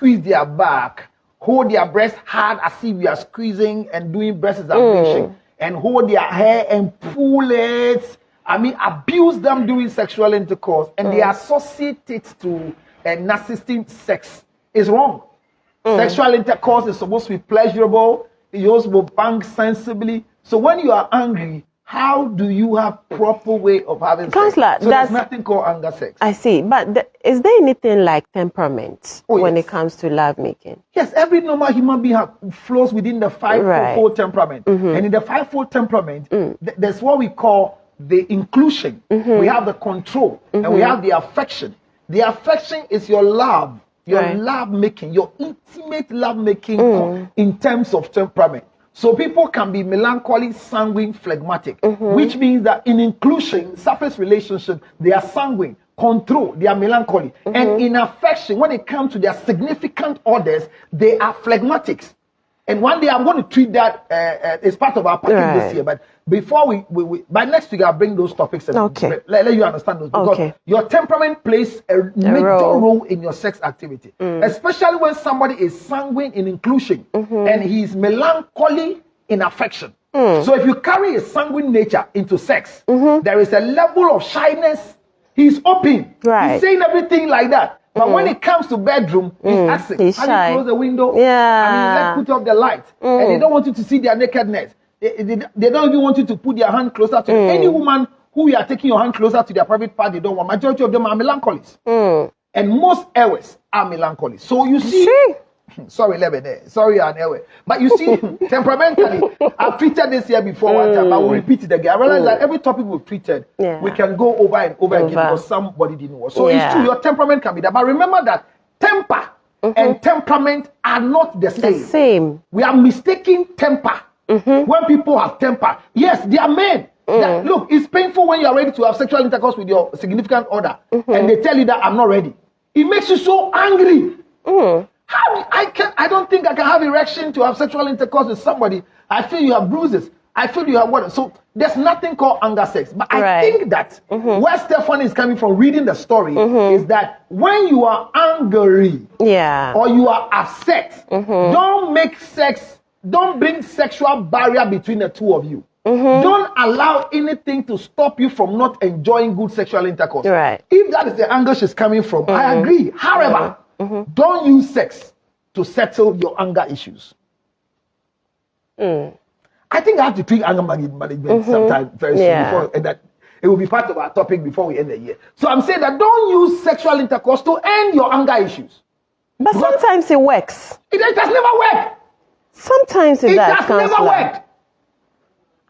squeeze their back, hold their breast hard as if we are squeezing and doing breast examination, and hold their hair and pull it. I mean, abuse them during sexual intercourse, and they associate it to narcissistic sex. Is wrong. Sexual intercourse is supposed to be pleasurable. You're supposed to bang sensibly. So when you are angry, how do you have proper way of having sex? So there's nothing called anger sex. I see. But is there anything like temperament when it comes to love making? Yes, every normal human being flows within the five-fold temperament. And in the five-fold temperament, there's what we call the inclusion. We have the control, and we have the affection. The affection is your love, your love making, your intimate love making in terms of temperament. So people can be melancholy, sanguine, phlegmatic, which means that in inclusion, surface relationship, they are sanguine. Control, they are melancholy. And in affection, when it comes to their significant others, they are phlegmatics. And one day I'm going to treat that as part of our package this year. But before we by next week, I'll bring those topics and let you understand those. Because your temperament plays a major role in your sex activity. Especially when somebody is sanguine in inclusion and he's melancholy in affection. So if you carry a sanguine nature into sex, there is a level of shyness. He's open. He's saying everything like that. But when it comes to bedroom, he's asking, how do you close the window? I mean, let's put off the light. And they don't want you to see their nakedness. They don't even want you to put your hand closer to any woman who you are taking your hand closer to their private part. They don't want. Majority of them are melancholies. And most airways are melancholy. So you see, sorry, sorry, but you see, temperamentally, I've treated this here before one time, but we'll repeat it again. I realize that every topic we've treated, we can go over and over again because somebody didn't know. So it's true, your temperament can be that. But remember that temper and temperament are not the same. We are mistaking temper when people have temper. Yes, they are men. Look, it's painful when you are ready to have sexual intercourse with your significant other and they tell you that I'm not ready. It makes you so angry. I don't think I can have erection to have sexual intercourse with somebody. I feel you have bruises. I feel you have what? So there's nothing called anger sex. But I think that where Stephanie is coming from reading the story is that when you are angry or you are upset, don't bring sexual barrier between the two of you. Don't allow anything to stop you from not enjoying good sexual intercourse. If that is the anger she's coming from, I agree. However, don't use sex to settle your anger issues. I think I have to treat anger management sometime very soon before, and that it will be part of our topic before we end the year. So I'm saying that don't use sexual intercourse to end your anger issues. But sometimes it works. It has never worked. Sometimes it does. Has never worked.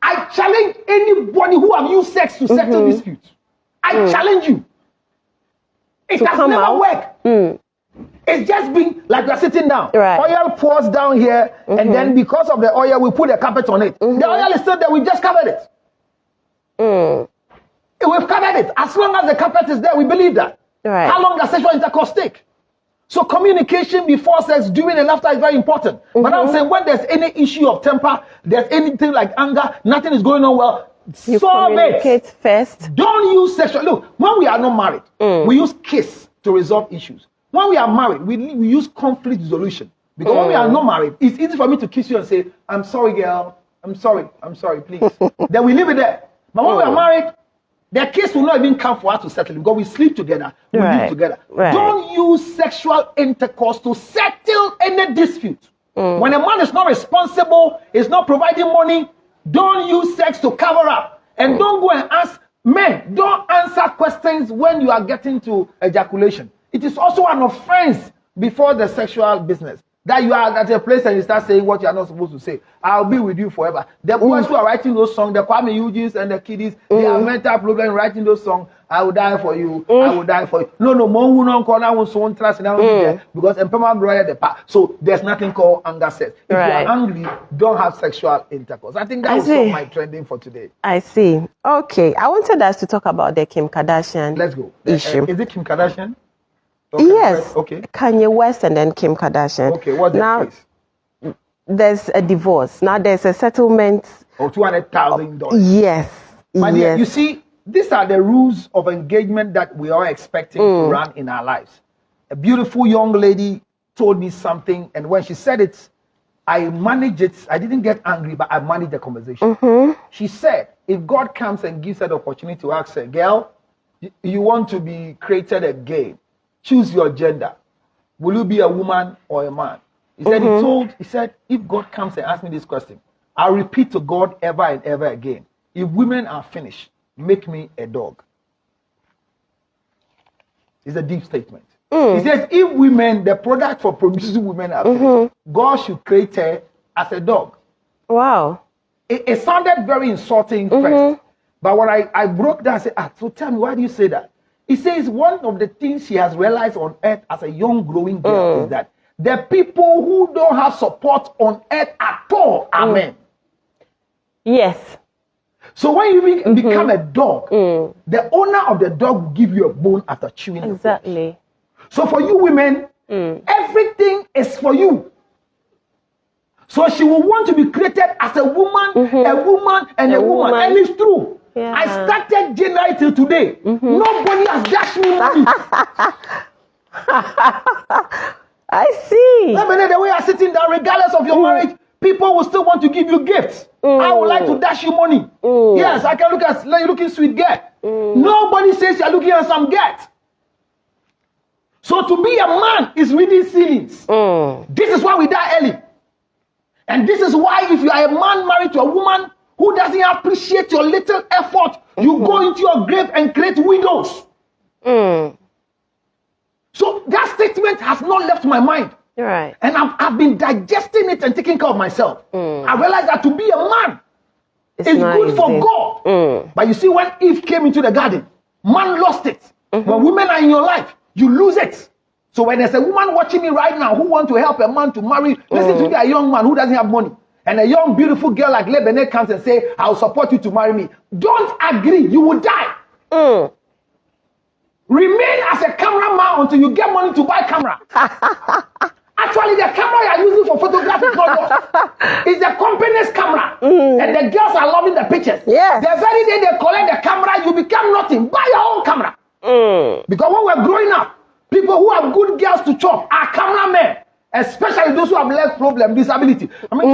I challenge anybody who have used sex to settle disputes. I challenge you. It has never worked. It's just been like we're sitting down. Oil pours down here, and then because of the oil, we put a carpet on it. The oil is still there, we just covered it. We've covered it. As long as the carpet is there, we believe that. How long does sexual intercourse take? So communication before sex, during and after is very important. But I'm saying when there's any issue of temper, there's anything like anger, nothing is going on well, you solve communicate first. Don't use sexual. Look, when we are not married, we use kiss to resolve issues. When we are married, we use conflict resolution. Because when we are not married, it's easy for me to kiss you and say, I'm sorry, girl. I'm sorry, please. Then we leave it there. But when we are married, the kiss will not even come for us to settle because we sleep together, we live together. Don't use sexual intercourse to settle any dispute. When a man is not responsible, is not providing money, don't use sex to cover up. And don't go and ask men, don't answer questions when you are getting to ejaculation. It is also an offense before the sexual business. That you are at a place and you start saying what you are not supposed to say. I'll be with you forever. The boys who are writing those songs, the Kwame Eugenes and the kiddies, they have mental problem writing those songs. I will die for you. I will die for you. No, because empowerment brother the part. So there's nothing called anger sex. If you are angry, don't have sexual intercourse. I think that was my trending for today. I see. Okay. I wanted us to talk about the Kim Kardashian issue. Is it Kim Kardashian? Okay, yes. Okay. Kanye West and then Kim Kardashian. Okay, what's the case? There's a divorce. Now there's a settlement. $200,000. Yes. My dear, you see, these are the rules of engagement that we are expecting to run in our lives. A beautiful young lady told me something, and when she said it, I managed it. I didn't get angry, but I managed the conversation. She said, if God comes and gives her the opportunity to ask her, girl, you want to be created again, choose your gender. Will you be a woman or a man? He said, he said, if God comes and asks me this question, I'll repeat to God ever and ever again. If women are finished, make me a dog. It's a deep statement. He says, if women, the product for producing women are finished, God should create her as a dog. Wow. It sounded very insulting first. But when I broke down, I said, so tell me, why do you say that? He says one of the things she has realized on earth as a young growing girl is that the people who don't have support on earth at all are men. Yes. So when you become a dog, the owner of the dog will give you a bone after chewing it. Exactly. So for you women, everything is for you. So she will want to be created as a woman, a woman, and a woman. And it's true. Yeah. I started January till today. Nobody has dashed me money. I see. The way I'm sitting down, regardless of your marriage, people will still want to give you gifts. I would like to dash you money. Yes, I can look at you're looking sweet girl. Nobody says you're looking at some get. So to be a man is reading ceilings. This is why we die early. And this is why if you are a man married to a woman who doesn't appreciate your little effort, you go into your grave and create widows. So that statement has not left my mind. Right. And I've been digesting it and taking care of myself. I realized that to be a man is good for God. But you see, when Eve came into the garden, man lost it. When women are in your life, you lose it. So when there's a woman watching me right now who wants to help a man to marry, listen to me, a young man who doesn't have money, and a young beautiful girl like Lebanon comes and say, I'll support you to marry me. Don't agree, you will die. Remain as a cameraman until you get money to buy camera. Actually, the camera you are using for photography is not yours. It's the company's camera. And the girls are loving the pictures. Yes. The very day they collect the camera, you become nothing. Buy your own camera. Because when we're growing up, people who have good girls to chop are cameramen. Especially those who have less problem, disability. I mean,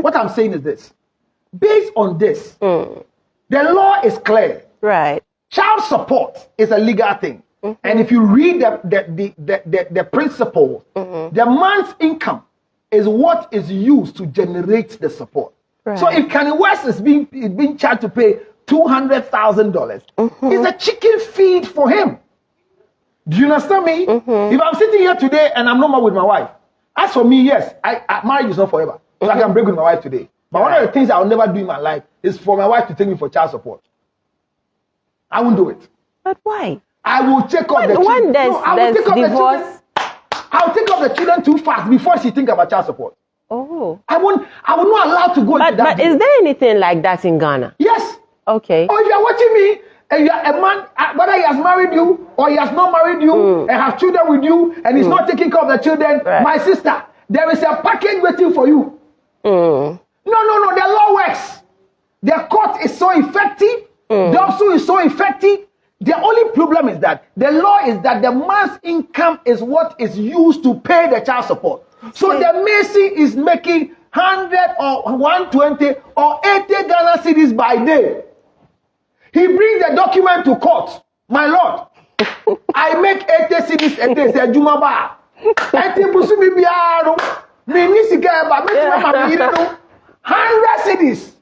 what I'm saying is this. Based on this, the law is clear. Right. Child support is a legal thing. And if you read the principle, the man's income is what is used to generate the support. Right. So if Kanye West is being charged to pay $200,000, it's a chicken feed for him. Do you understand me? If I'm sitting here today and I'm normal with my wife, as for me, yes, marriage is not forever. So I can break with my wife today. But one of the things I'll never do in my life is for my wife to take me for child support. I won't do it. But why? I will take off the children. There's divorce. I'll take off the children too fast before she think about child support. Oh. I will not allow to go into that. But is there anything like that in Ghana? Yes. Okay. Or if you're watching me and you're a man, whether he has married you or he has not married you and has children with you and he's not taking care of the children, my sister, there is a package waiting for you. No, the law works. The court is so effective. The option is so effective. The only problem is that the law is that the man's income is what is used to pay the child support. So the Mason is making 100 or 120 or 80 Ghana cedis by day. He brings the document to court. My lord, I make 80 cedis a day. Say Jumaba. 80 busumi biaro. Me nisika ba me mama me 100 cedis.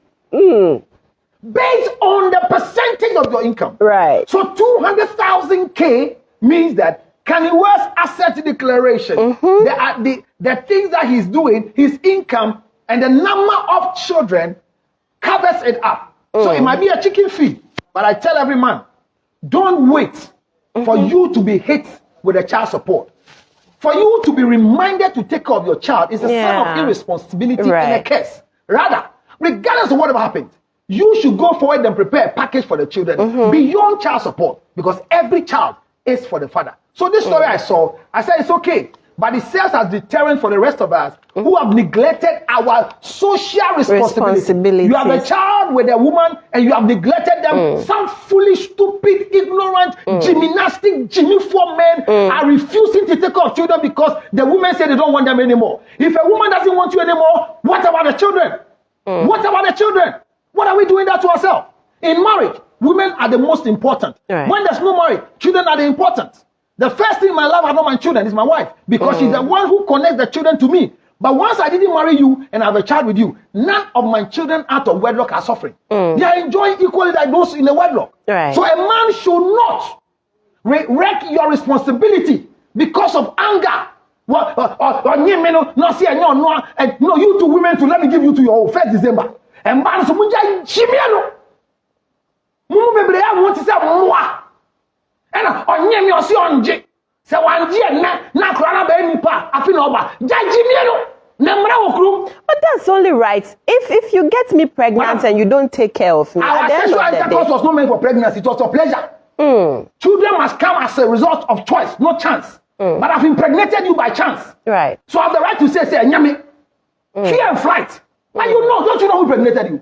Based on the percentage of your income. Right. So 200,000 K means that Kanye West asset declaration, the things that he's doing, his income, and the number of children covers it up. So it might be a chicken feed, but I tell every man, don't wait for you to be hit with a child support. For you to be reminded to take care of your child is a sign of irresponsibility and a curse. Rather, regardless of whatever happens, you should go forward and prepare a package for the children beyond child support, because every child is for the father. So this story I saw, I said it's okay. but it serves as deterrent for the rest of us who have neglected our social responsibility. You have a child with a woman and you have neglected them. Some foolish, stupid, ignorant, gymnastic, Jimmy Four men are refusing to take care of children because the women say they don't want them anymore. If a woman doesn't want you anymore, what about the children? What about the children? What are we doing that to ourselves? In marriage, women are the most important. When there's no marriage, children are the important. The first thing in my life I know my children is my wife, because she's the one who connects the children to me. But once I didn't marry you and I have a child with you, none of my children out of wedlock are suffering. They are enjoying equally like those in the wedlock. So a man should not wreck your responsibility because of anger. No, you two women to let me give you to your 1st December. And man, so munja chimiano. Mumu bebre ya want to say mwa. And onye mi osi onje. Se wanje na krana be nipa afi na oba. Jajimiano. But that's only right. If you get me pregnant and you don't take care of me, our sexual intercourse was not meant for pregnancy, it was for pleasure. Children must come as a result of choice, not chance. But I've impregnated you by chance. So I have the right to say, Nyami, fear and fright. Why don't you know who impregnated you?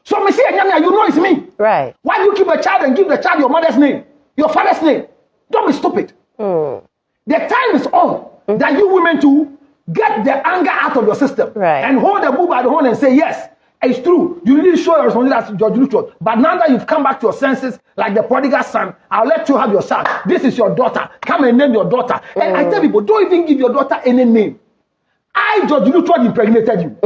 So me say, Nyami, you know it's me. Why do you keep a child and give the child your mother's name, your father's name? Don't be stupid. The time is on that you women to get the anger out of your system and hold the boo by the horn and say, yes, it's true. You need to show your responsibility as George Luchot. But now that you've come back to your senses, like the prodigal son, I'll let you have your son. This is your daughter. Come and name your daughter. And I tell people, don't even give your daughter any name. I, George Luchot, impregnated you.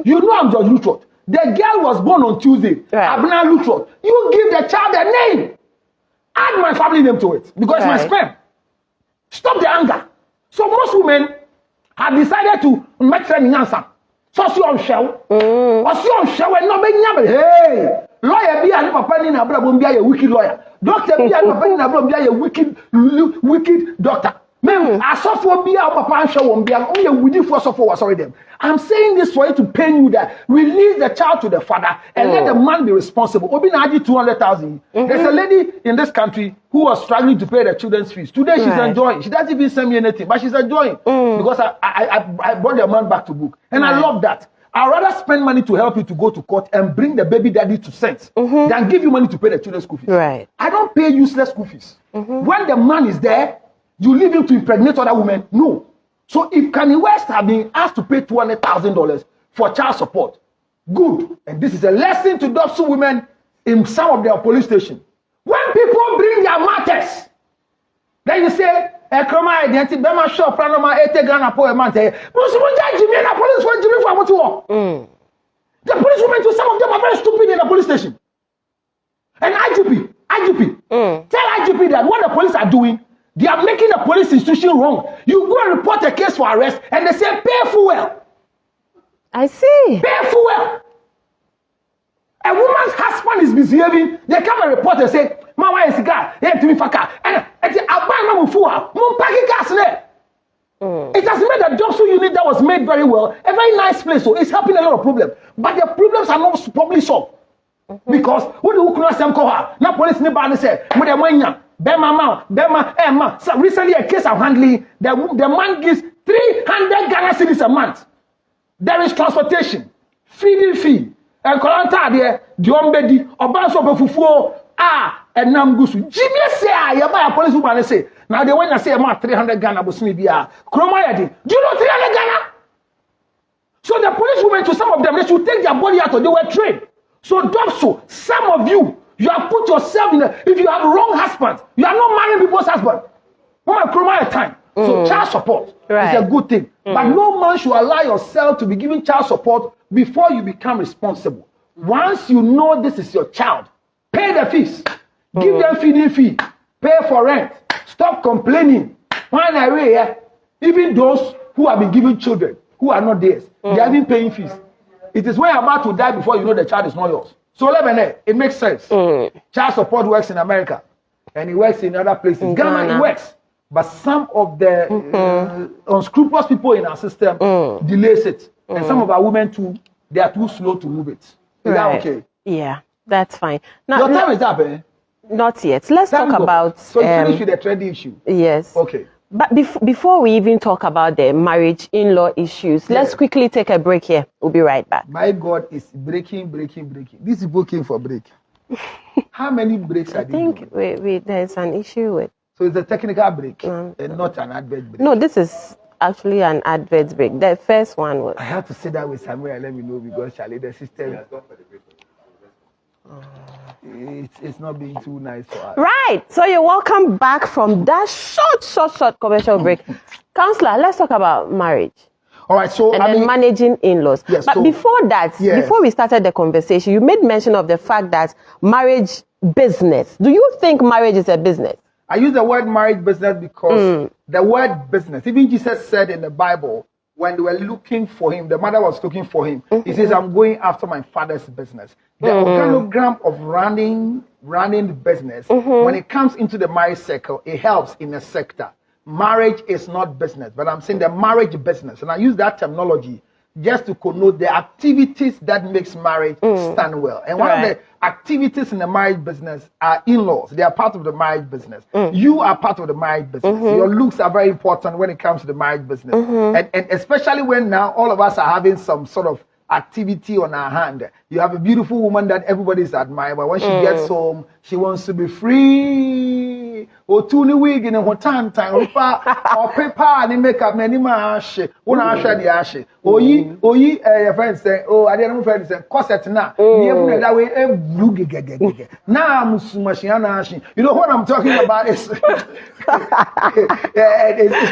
You know I'm George Luchot. The girl was born on Tuesday. Abner Luchot. You give the child a name. Add my family name to it because it's my sperm. Stop the anger. So most women have decided to make them answer. So see on show. Or see on show and no be nyame. Hey, lawyer be and papa ni na brabo be a wicked lawyer. Doctor be and papa ni na brabo be a wicked doctor. I suffer be a papa and show be only within for suffer was already them. I'm saying this for you to pain you that release the child to the father and let the man be responsible. Obi na add 200,000. There's a lady in this country who was struggling to pay the children's fees. Today she's enjoying. She doesn't even send me anything, but she's enjoying because I brought the man back to book. And I love that. I'd rather spend money to help you to go to court and bring the baby daddy to sense than give you money to pay the children's school fees. I don't pay useless school fees. When the man is there, you leave him to impregnate other women? No. So if Kanye West have been asked to pay $200,000 for child support, good. And this is a lesson to those women in some of their police stations. When people bring their matters, then you say, "Ekroma identity, Bema shop, Pranoma, Ete Ghana po emante." Police for Jimmy for what you want. The police women, to some of them are very stupid in the police station. And IGP, tell IGP that what the police are doing, they are making the police institution wrong. You go and report a case for arrest, and they say, pay fuel. I see. Pay fuel. A woman's husband is misbehaving. They come and report and say, Mama is cigar, to me faka. And it's a ban fuel. It has made the Dobson unit that was made very well a very nice place. So it's helping a lot of problems. But the problems are not probably solved. Because what do you say? Now police never say, Bema. So recently a case I'm handling, the man gives 300 Ghana cedis a month. There is transportation, feeding fee, and Kolanta there, Diombedi, Obanso Befufuo, and Namgusu. Jimmy say, I buy a police woman and say, now they want to say about 300 Ghana Busmibia. Kromayadi, do you know 300 Ghana? So the police women, to some of them, they should take their body out or they were trained. So Dobso, some of you, you have put yourself in if you have wrong husband, you are not marrying people's husband. Woman, cry time. So child support is a good thing. But no man should allow yourself to be giving child support before you become responsible. Once you know this is your child, pay the fees. Give them feeding fee. Pay for rent. Stop complaining. When I read, even those who have been giving children who are not theirs, they have been paying fees. It is when you're about to die before you know the child is not yours. So it makes sense. Child support works in America and it works in other places. In Ghana, it works. But some of the unscrupulous people in our system delays it. And some of our women too, they are too slow to move it. Is that okay? Yeah, that's fine. Your time is up, eh? Not yet. Let's talk about... So you finish with the trending issue? Yes. Okay. But before we even talk about the marriage in-law issues, let's quickly take a break here. We'll be right back. My God is breaking. These people came for break. How many breaks are there? I think there's an issue with. So it's a technical break and not an advert break. No, this is actually an advert break. The first one was. I have to sit down with Samuel and let me know because Charlie, the system. It's not being too nice for us. Right. So you're welcome back from that short commercial break. Counselor, let's talk about marriage. All right. So then managing in-laws. Yes, but before that, before we started the conversation, you made mention of the fact that marriage business. Do you think marriage is a business? I use the word marriage business because the word business, even Jesus said in the Bible, when they were looking for him, the mother was looking for him. He says, I'm going after my father's business. The organogram of running the business, when it comes into the marriage circle, it helps in a sector. Marriage is not business, but I'm saying the marriage business. And I use that terminology just to connote the activities that makes marriage stand well. And one of the activities in the marriage business are in-laws. They are part of the marriage business. You are part of the marriage business. Your looks are very important when it comes to the marriage business. And especially when now all of us are having some sort of activity on our hand. You have a beautiful woman that everybody's admired, but when she gets home, she wants to be free. Or tuni wig in a time or paper and makeup many mash. One ashra the ashe. Your friends say, oh, I didn't friend say, corset na. That way a blue gig. Now musumashina. You know what I'm talking about is it's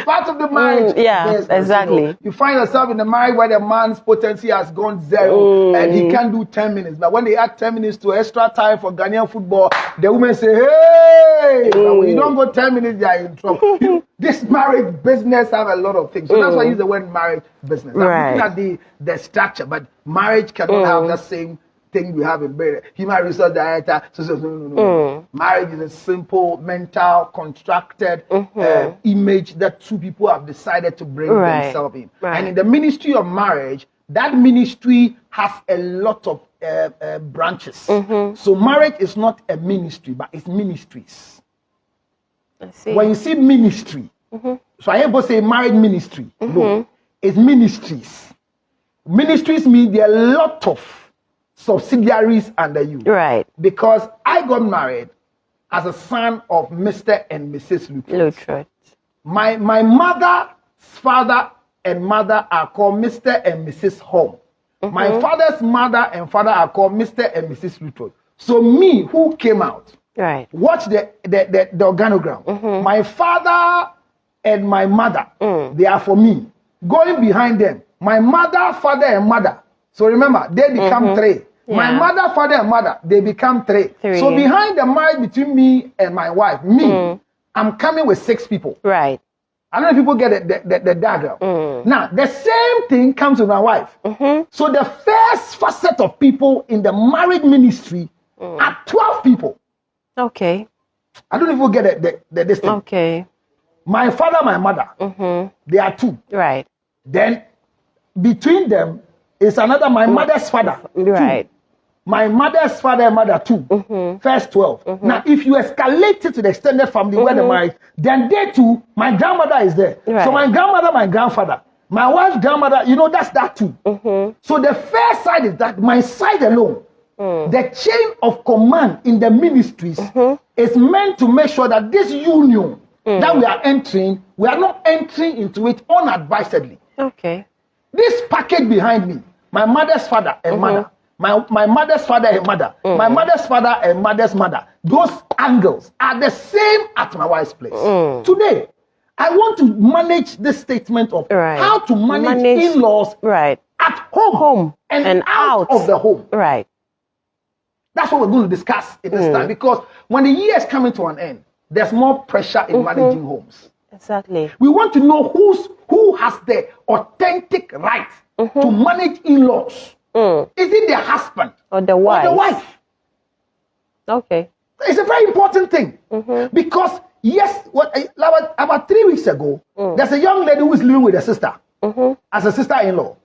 part of the marriage. Yeah, exactly. You find yourself in the marriage where the man's potency has gone zero and he can't do 10 minutes. But when they add 10 minutes to extra time for Ghanaian football, the women say, hey! But when you don't go 10 minutes, they are in trouble. This marriage business have a lot of things. So that's why I use the word marriage business. I'm looking at the structure, but marriage cannot have the same thing we have in marriage. Human resource director. No. Marriage is a simple, mental, constructed image that two people have decided to bring themselves in. And in the ministry of marriage, that ministry has a lot of branches. So marriage is not a ministry, but it's ministries. I see. When you see ministry, so I hear people say marriage ministry. No, it's ministries. Ministries mean there are a lot of subsidiaries under you. Right. Because I got married as a son of Mr. and Mrs. Luttrell. My mother's father and mother are called Mr. and Mrs. Home. My father's mother and father are called Mr. and Mrs. Luttrell. So me, who came out, watch the organogram. My father and my mother, they are for me. Going behind them, my mother, father, and mother. So remember, they become three. My mother, father, and mother, they become three. So behind the marriage between me and my wife, I'm coming with 6 people. Right. I don't know if people get the diagram. Now, the same thing comes with my wife. So the first facet of people in the marriage ministry are 12 people. Okay. I don't know if people get this thing. Okay. My father, my mother, they are 2. Right. Then between them is another, my mother's father. Right. 2. My mother's father and mother 2. First 12. Now, if you escalate it to the extended family where the marriage, then they too, my grandmother is there. Right. So my grandmother, my grandfather, my wife's grandmother, that's that too. So the first side is that my side alone, the chain of command in the ministries is meant to make sure that this union that we are entering, we are not entering into it unadvisedly. Okay. This package behind me, my mother's father and mother, my mother's father and mother, my mother's father and mother's mother, those angles are the same at my wife's place. Today, I want to manage this statement of how to manage in-laws at home and out of the home. Right. That's what we're going to discuss in this time, because when the year is coming to an end, there's more pressure in managing homes. Exactly. We want to know who has the authentic right to manage in-laws. Is it the husband or the wife? Or the wife? Okay. It's a very important thing because about 3 weeks ago, there's a young lady who is living with a sister as a sister-in-law.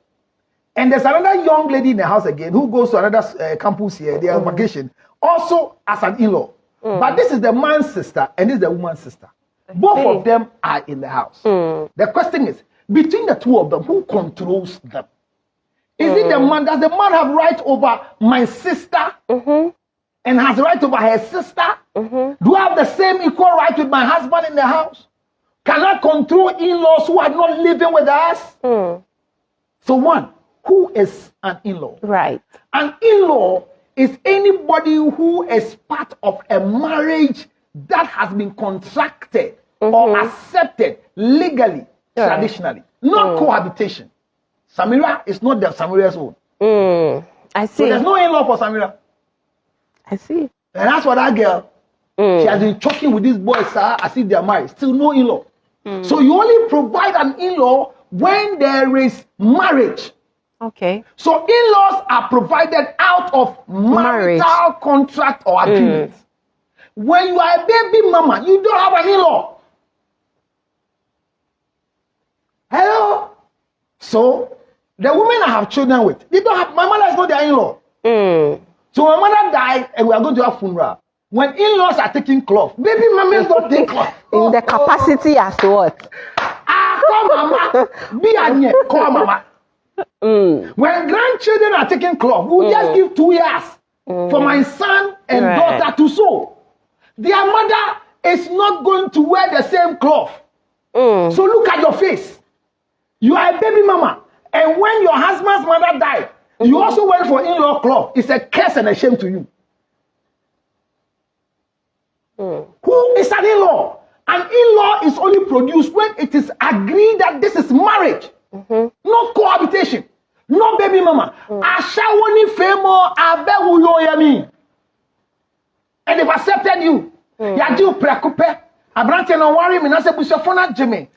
And there's another young lady in the house again who goes to another campus here, they are on vacation, also as an in-law. But this is the man's sister and this is the woman's sister. Both of them are in the house. The question is, between the two of them, who controls them? Is it the man? Does the man have right over my sister and has right over her sister? Do I have the same equal right with my husband in the house? Can I control in-laws who are not living with us? So one, who is an in-law? Right. An in-law is anybody who is part of a marriage that has been contracted or accepted legally, traditionally, not cohabitation. Samira is not the Samira's own. I see. So there's no in-law for Samira. I see. And that's for that girl. She has been choking with these boys as if they are married. Still no in-law. So you only provide an in-law when there is marriage. Okay. So in-laws are provided out of marital contract or agreement. When you are a baby mama, you don't have an in-law. Hello? So the women I have children with, they don't have, my mother is not their in-law. So my mother died and we are going to have funeral. When in-laws are taking cloth, baby mama is not taking cloth. In the capacity as to what? Call mama. Be anye, call mama. When grandchildren are taking cloth, we'll just give 2 years for my son and daughter to sew. Their mother is not going to wear the same cloth. So look at your face. You are a baby mama. And when your husband's mother died, you also went for in-law cloth. It's a curse and a shame to you. Who is an in-law? An in-law is only produced when it is agreed that this is marriage, not cohabitation, not baby mama. And they've accepted you. Yaju prekupe. Abrante no worry me na se busofona Jimmy.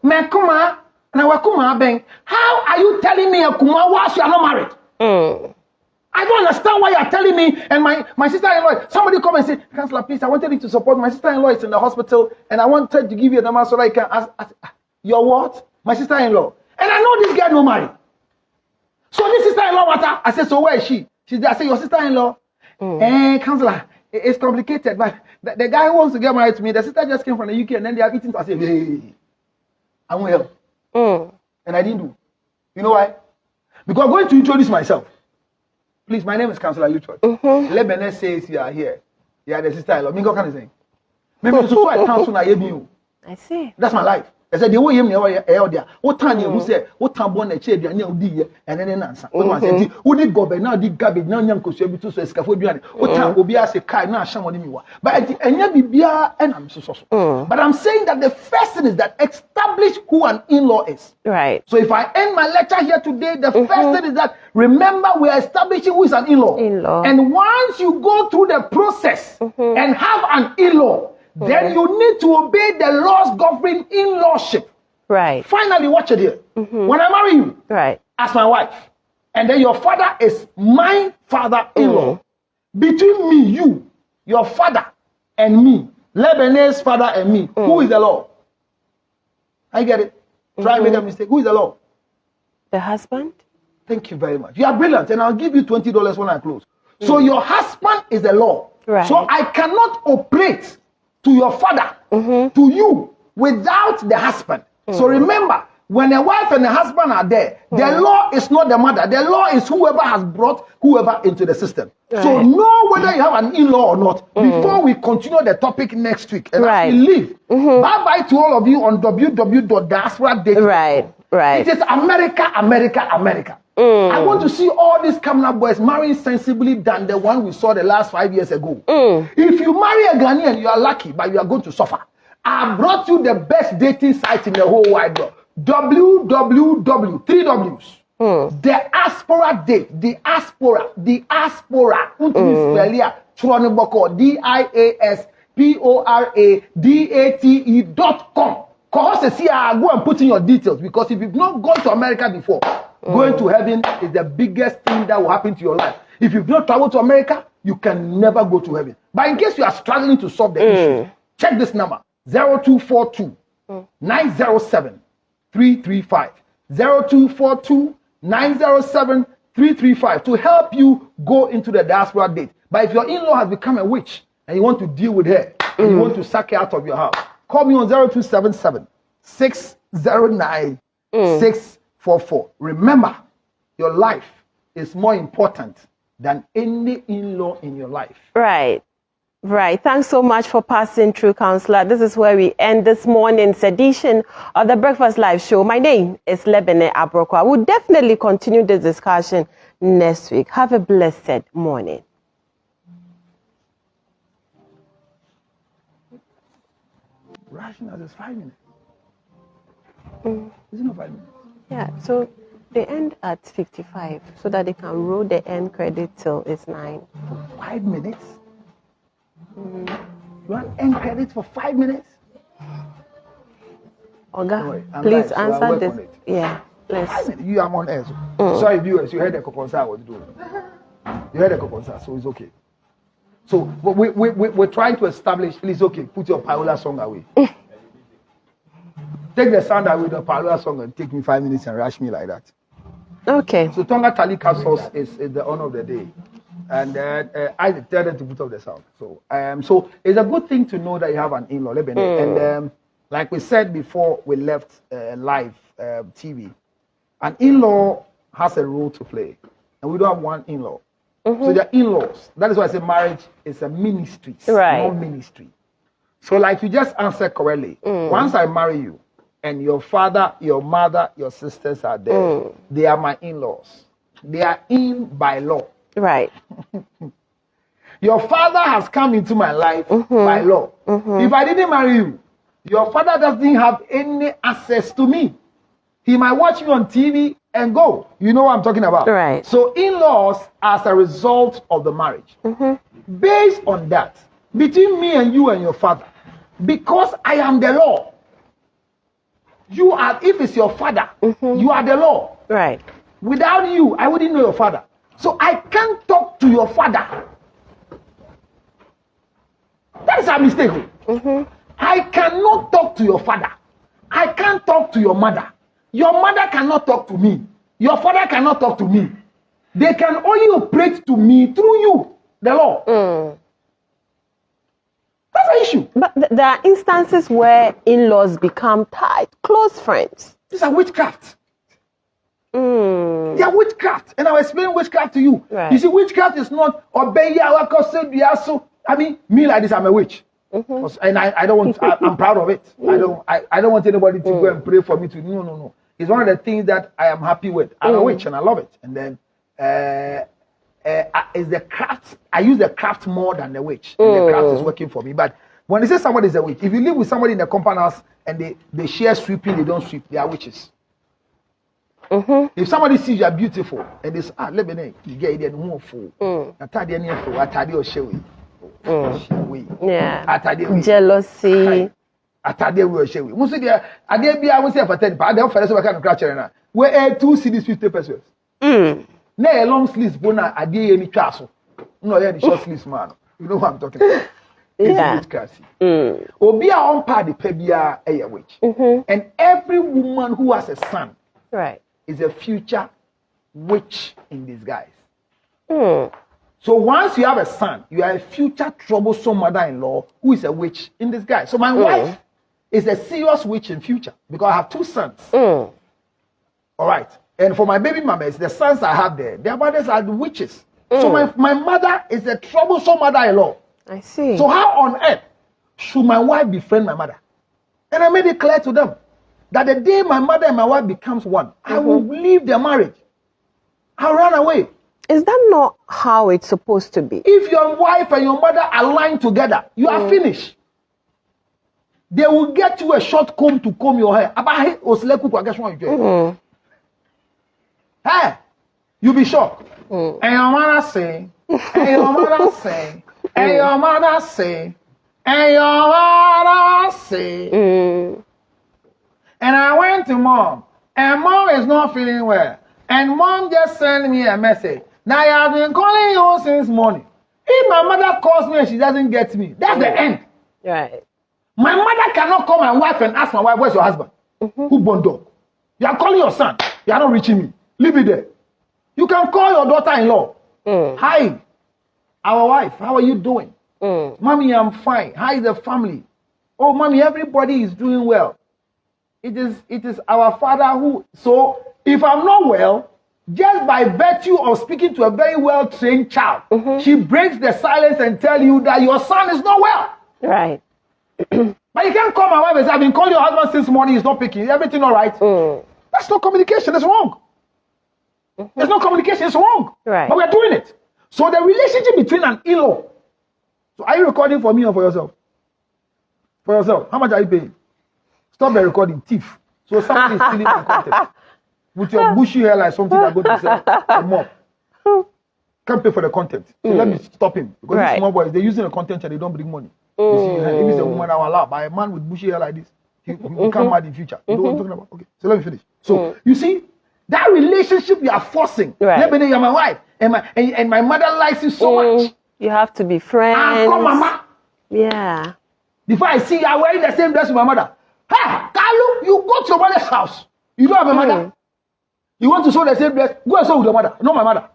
Mekuma na wakuma ben. How are you telling me akuma whilst you are not married? I don't understand why you are telling me. And my sister-in-law, somebody come and say, Counselor, please, I wanted you to support. My sister-in-law is in the hospital, and I wanted to give you a number so that I can ask your what? My sister-in-law. And I know this girl no marry. So this sister-in-law, what? I said, so where is she? She's there. I said, your sister-in-law. Counselor, it's complicated, but the guy who wants to get married to me, the sister just came from the UK, and then they are eating. I said, hey, I won't help. And I didn't do. You know why? Because I'm going to introduce myself. Please, my name is Counselor Luchot. Lebanon says you are here. You are the sister-in-law. Mingo can say. Maybe so I counsel na you. I see. That's my life. I said the way you never there. What time you say? What time born a child? You odi and then answer. What say? Who did go now? Did garbage now? Nyam ko so ebi so scaffold. What time obi ase kai na asham oni miwa. But enya bibia and I'm so. But I'm saying that the first thing is that establish who an in-law is. Right. So if I end my lecture here today, the first thing is that remember we are establishing who is an in-law. And once you go through the process and have an in-law, then you need to obey the laws governing in-lawship. Right. Finally, watch it here. When I marry you, as my wife, and then your father is my father-in-law. Between me, you, your father, and me, Lebanese father and me, who is the law? I get it. Try and make a mistake. Who is the law? The husband. Thank you very much. You are brilliant, and I'll give you $20 when I close. So your husband is the law. Right. So I cannot operate to your father, to you, without the husband. So remember, when a wife and a husband are there, the law is not the mother. The law is whoever has brought whoever into the system. So know whether you have an in-law or not before we continue the topic next week. And as we leave, bye-bye to all of you on www.diaspora.com. Right. It is America, America, America. I want to see all these coming up boys marrying sensibly than the one we saw the last 5 years ago. If you marry a Ghanaian, you are lucky, but you are going to suffer. I brought you the best dating site in the whole wide world. www, 3 W's. Diaspora date, diaspora. diasporadate.com. Go and put in your details, because if you've not gone to America before, going to heaven is the biggest thing that will happen to your life. If you've not traveled to America, you can never go to heaven. But in case you are struggling to solve the issue, check this number: 0242 907 335. 0242 907 335 to help you go into the diaspora date. But if your in-law has become a witch and you want to deal with her, and you want to sack it out of your house, call me on 0277 609 644. Remember, your life is more important than any in-law in your life. Right. Right. Thanks so much for passing through, Counselor. This is where we end this morning's edition of the Breakfast Live Show. My name is Lebene Abrokwa. We'll definitely continue this discussion next week. Have a blessed morning. Rational is 5 minutes. Isn't it 5 minutes? Yeah, so they end at 55 so that they can roll the end credit till it's 9. 5 minutes? You want end credit for 5 minutes? Oga, please answer this. Yeah, please. You are on air. Sorry, viewers, you heard the Kokonsa I was doing. You heard the Kokonsa, so it's okay. So we're trying to establish, please, okay, put your Paola song away. Take the sound away, the Paola song, and take me 5 minutes and rush me like that. Okay. So Tonga Talika sauce is the honor of the day. And I tell them to put up the sound. So it's a good thing to know that you have an in-law. And like we said before we left live TV, an in-law has a role to play. And we don't have one in-law. So they're in-laws. That is why I say marriage is a ministry, small ministry. So like you just answered correctly, once I marry you and your father, your mother, your sisters are there, they are my in-laws. They are in by law. Right. Your father has come into my life by law. If I didn't marry you, your father doesn't have any access to me. He might watch me on TV and go. You know what I'm talking about? Right. So in-laws as a result of the marriage. Based on that, between me and you and your father, because I am the law, you are, if it's your father, you are the law. Right. Without you, I wouldn't know your father. So I can't talk to your father. That is a mistake. I cannot talk to your father. I can't talk to your mother. Your mother cannot talk to me. Your father cannot talk to me. They can only operate to me through you, the law. That's the issue. But there are instances where in-laws become tight, close friends. These are witchcraft. They are witchcraft. And I'll explain witchcraft to you. Right. You see, witchcraft is not obey. I mean, me like this, I'm a witch. And I don't want, I'm proud of it. I don't want anybody to go and pray for me to, no. It's one of the things that I am happy with. I'm a witch and I love it. And then, is the craft, I use the craft more than the witch. And the craft is working for me. But when they say somebody is a witch, if you live with somebody in the compound house and they share sweeping, they don't sweep, they are witches. If somebody sees you are beautiful and they say, let me you get it more full. Yeah. Jealousy. Most of the idea be I will say for 10 pounds, they'll first kind of crash now. Where 2 CDs 50 pesos. Nay, a long sleeves, bona, a day any castle. No, the short sleeves man. You know what I'm talking about. Yeah. Obia on party pebia a witch. And every woman who has a son, right, is a future witch in disguise. So once you have a son, you are a future troublesome mother-in-law who is a witch in disguise. So my wife is a serious witch in future because I have 2 sons. All right. And for my baby mamas, the sons I have there, their mothers are the witches. So my mother is a troublesome mother-in-law. I see. So how on earth should my wife befriend my mother? And I made it clear to them that the day my mother and my wife becomes one, I will leave their marriage. I'll run away. Is that not how it's supposed to be? If your wife and your mother align together, you are finished. They will get you a short comb to comb your hair. Hey, you'll be shocked. And your mother say, and your mother say, and your mother say, and your mother say. And I went to mom, and mom is not feeling well. And mom just sent me a message. Now I have been calling you since morning. If my mother calls me and she doesn't get me, that's the end. Right. My mother cannot call my wife and ask my wife, where's your husband? Who born dog? You are calling your son. You are not reaching me. Leave it there. You can call your daughter-in-law. Hi, our wife, how are you doing? Mommy, I'm fine. How is the family? Oh, mommy, everybody is doing well. It is our father who. So if I'm not well, just by virtue of speaking to a very well-trained child, she breaks the silence and tell you that your son is not well. Right. But you can't call my wife and say, I've been calling your husband since morning, he's not picking. Everything all right? That's not communication. It's wrong. There's no communication. It's wrong. Right. But we're doing it. So the relationship between an in-law. So are you recording for me or for yourself? For yourself. How much are you paying? Stop the recording. Thief. So somebody is stealing my content. With your bushy hair like something that go to sell a mop. Can't pay for the content. So let me stop him. Because these small boys, they're using the content and they don't bring money. You see, if it's a woman I will allow, by a man with bushy hair like this, he will come mad in future. You know what I'm talking about? Okay, so let me finish. So you see, that relationship you are forcing. Right. You're my wife, and my mother likes you so much. You have to be friends. Come, mama. Yeah. Before I see you are wearing the same dress with my mother. Hey, Carlo, you go to your mother's house. You don't have a mother. You want to sew the same dress? Go and sew with your mother, not my mother.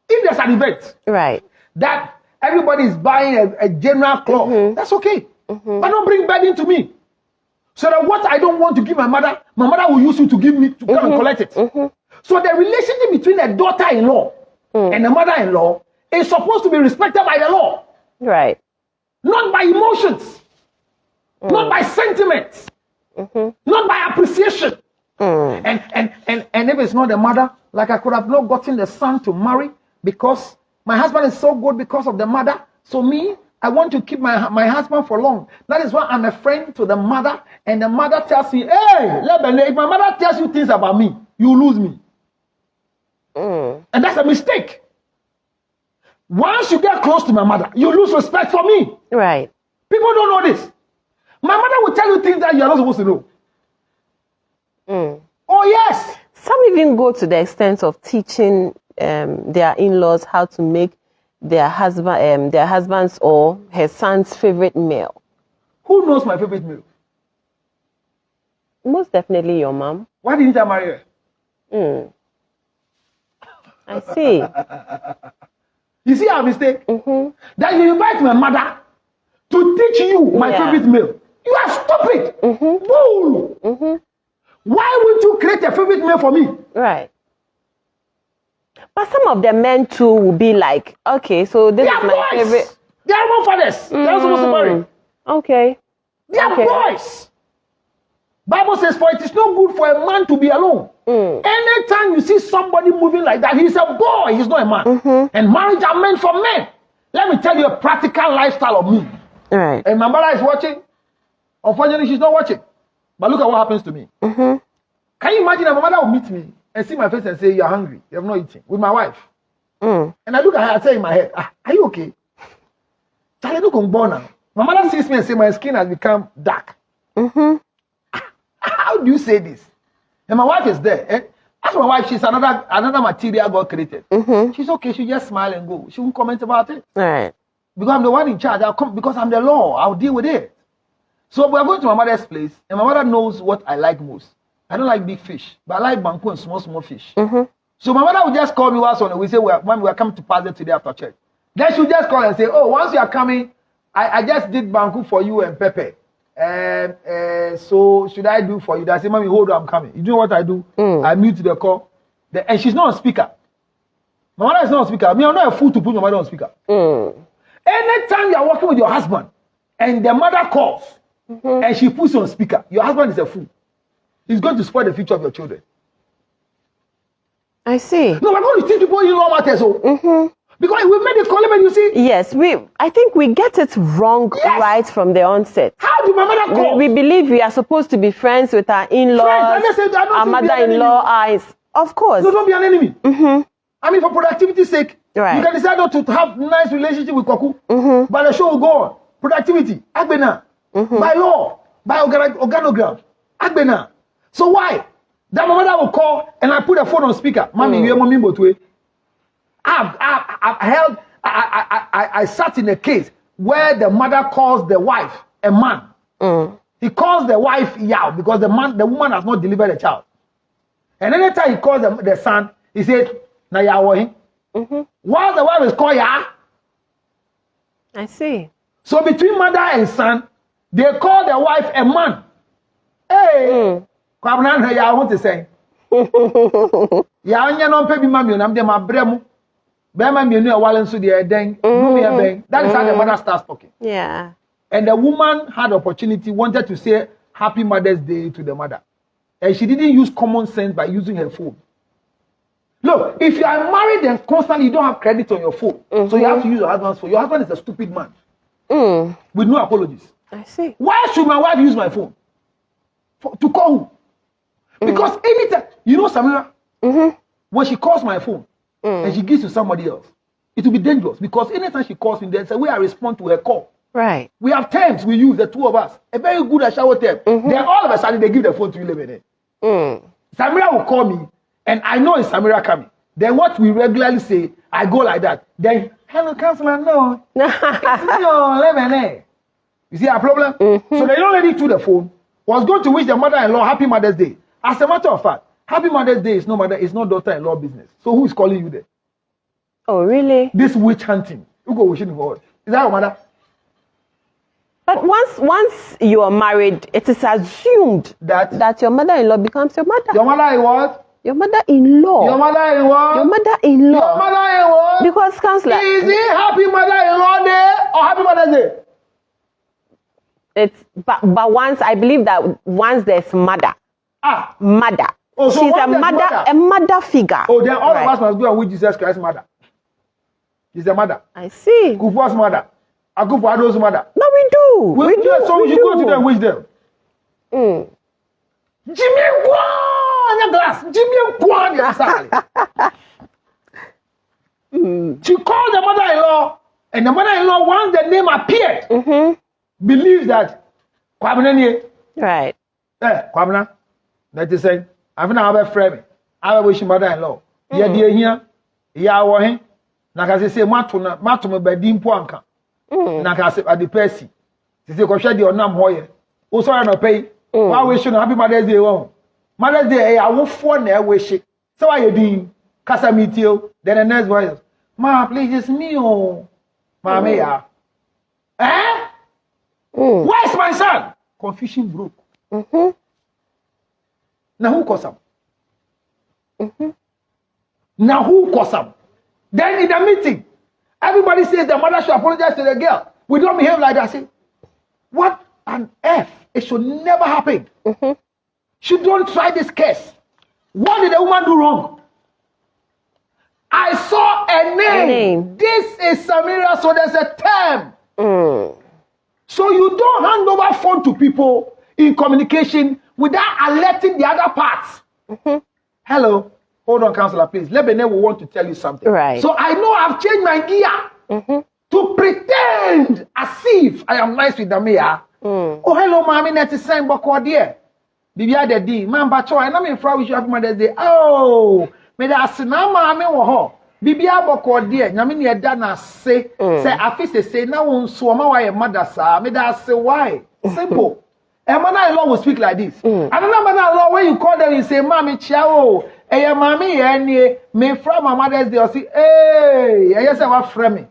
If there's an event, right, that everybody is buying a general cloth, that's okay. But don't bring burden to me. So that what I don't want to give my mother will use you to give me to come and collect it. So the relationship between a daughter-in-law and a mother-in-law is supposed to be respected by the law. Right. Not by emotions. Not by sentiments. Not by appreciation. And if it's not the mother, like I could have not gotten the son to marry because my husband is so good because of the mother. So me, I want to keep my husband for long. That is why I'm a friend to the mother, and the mother tells me, hey, if my mother tells you things about me, you lose me. And that's a mistake. Once you get close to my mother, you lose respect for me. Right. People don't know this. My mother will tell you things that you're not supposed to know. Oh, yes. Some even go to the extent of teaching their in-laws how to make their husband's or her son's favorite meal. Who knows my favorite meal? Most definitely your mom. Why didn't I marry her? I see. You see our mistake? That you invite my mother to teach you my favorite meal. You are stupid. Bull. Why would you create a favorite meal for me? Right. But some of the men too will be like, okay, so this is my favorite. They are more fathers. They are supposed to marry. Okay. They are boys. Bible says, for it is not good for a man to be alone. Anytime you see somebody moving like that, he's a boy, he's not a man. And marriage are meant for men. Let me tell you a practical lifestyle of me. Right. And my mother is watching. Unfortunately, she's not watching. But look at what happens to me. Can you imagine that my mother will meet me and see my face and say, you're hungry, you have not eaten, with my wife. And I look at her, I say in my head, are you okay? Charlie, look on born now. My mother sees me and says, my skin has become dark. How do you say this? And my wife is there. As my wife, she's another material God created. She's okay, she just smile and go. She won't comment about it. Right. Because I'm the one in charge. I'll come because I'm the law. I'll deal with it. So we're going to my mother's place, and my mother knows what I like most. I don't like big fish, but I like banku and small fish. So my mother would just call me once on a week, say, when we are coming to Pastor today after church. Then she would just call and say, oh, once you are coming, I just did banku for you and pepper. So should I do for you? I say, mommy, hold on, I'm coming. You know what I do? I mute the call. And she's not on speaker. My mother is not on speaker. I mean, I'm not a fool to put my mother on speaker. Anytime you are working with your husband and the mother calls and she puts on speaker, your husband is a fool. He's going to spoil the future of your children. I see. No, we're going to teach people in law matters. Because we made the commitment, you see. Yes, I think we get it wrong right from the onset. How do my mother call? We believe we are supposed to be friends with our in-laws, our mother-in-law. Of course. No, don't be an enemy. I mean, for productivity's sake, you can decide not to have nice relationship with Kwaku, but the show will go on. Productivity, Agbena, by law, by organogram, Agbena. So why? That my mother will call and I put the phone on speaker. Mommy, you mommy botwe. I sat in a case where the mother calls the wife a man. He calls the wife Yao because the woman has not delivered a child. And anytime he calls the son, he says, na Yao him. While the wife is called Ya, I see. So between mother and son, they call the wife a man. Hey, kwabna ya want to say. Ya anya no pe bi ma mi onam de ma bremu. Be ma mi enu e wale nso de eden. That is how the mother starts talking. Yeah. And the woman had opportunity, wanted to say Happy Mother's Day to the mother. And she didn't use common sense by using her phone. Look, if you are married and constantly you don't have credit on your phone, so you have to use your husband's phone. Your husband is a stupid man. With no apologies. I see. Why should my wife use my phone? To call who? Because anytime, you know Samira, when she calls my phone and she gives to somebody else, it will be dangerous because anytime she calls me, there's a way I respond to her call. Right. We have terms we use, the two of us. A very good at shower term. Then all of a sudden they give the phone to you. Samira will call me, and I know it's Samira coming. Then what we regularly say, I go like that. Then, hello, counselor, no. You see our problem? So the young lady through the phone was going to wish the mother-in-law Happy Mother's Day. As a matter of fact, Happy Mother's Day is no daughter-in-law business. So who is calling you there? Oh, really? This witch hunting. You go wishing for what? Is that your mother? But once you are married, it is assumed that your mother-in-law becomes your mother. Your mother is what? Your mother-in-law. Your mother-in-law. Your mother-in-law. Your mother-in-law. Because counselor, is it Happy Mother-in-law Day or Happy Mother's Day? It's but once I believe that once there's mother. Mother. Oh, so she's a mother figure. Oh, then all of us must go and with Jesus Christ's mother. She's a mother. I see. Kufuor's mother. Akufuado's mother. No, we do. We do. So we should go to them and wish them. Jimmy Kwan, glass. Jimmy Kwan, She called the mother-in-law, and the mother-in-law, once the name appeared, believes that Kwabena. Right. Kwabena. That is saying, I'm not have a friend. I wish mother-in-law. Yeah, dear here. Yeah, wahin. Nakasi say matuna bedi mpoanka. Nakasi at the Percy. She say kwhwe de onam hoye. Wo so na pay. Why wish you Happy Mother's Day won. Mother's Day awofo na wish. So why you din kasa meetio. Then the next one is, Ma, please, it's me oh. Mama ya. Where's my son? Confusion broke. Now who caused him? Now who caused him? Then in the meeting, everybody says the mother should apologize to the girl. We don't behave like that. I say, what on earth? It should never happen. She don't try this case. What did the woman do wrong? I saw a name. This is Samira, so there's a term. So you don't hand over phone to people in communication without alerting the other parts. Hello. Hold on, counselor, please. Lebene will want to tell you something. Right. So I know I've changed my gear to pretend as if I am nice with the mayor. Oh, hello, mommy, net is saying, but what dear? Bibia de D, man, but I know me for wish you Happy Mother's Day. Oh, may I say, now, mommy, or Bibia boko dear, Yamini had done say, I feel say, now on so my mother, sir. May I say, why? Simple. A mother-in-law will speak like this. Another mother-in-law, when you call them and say, Mommy, ciao. Hey, mommy, any me from my Mother's Day, or say, hey, I just have a friend.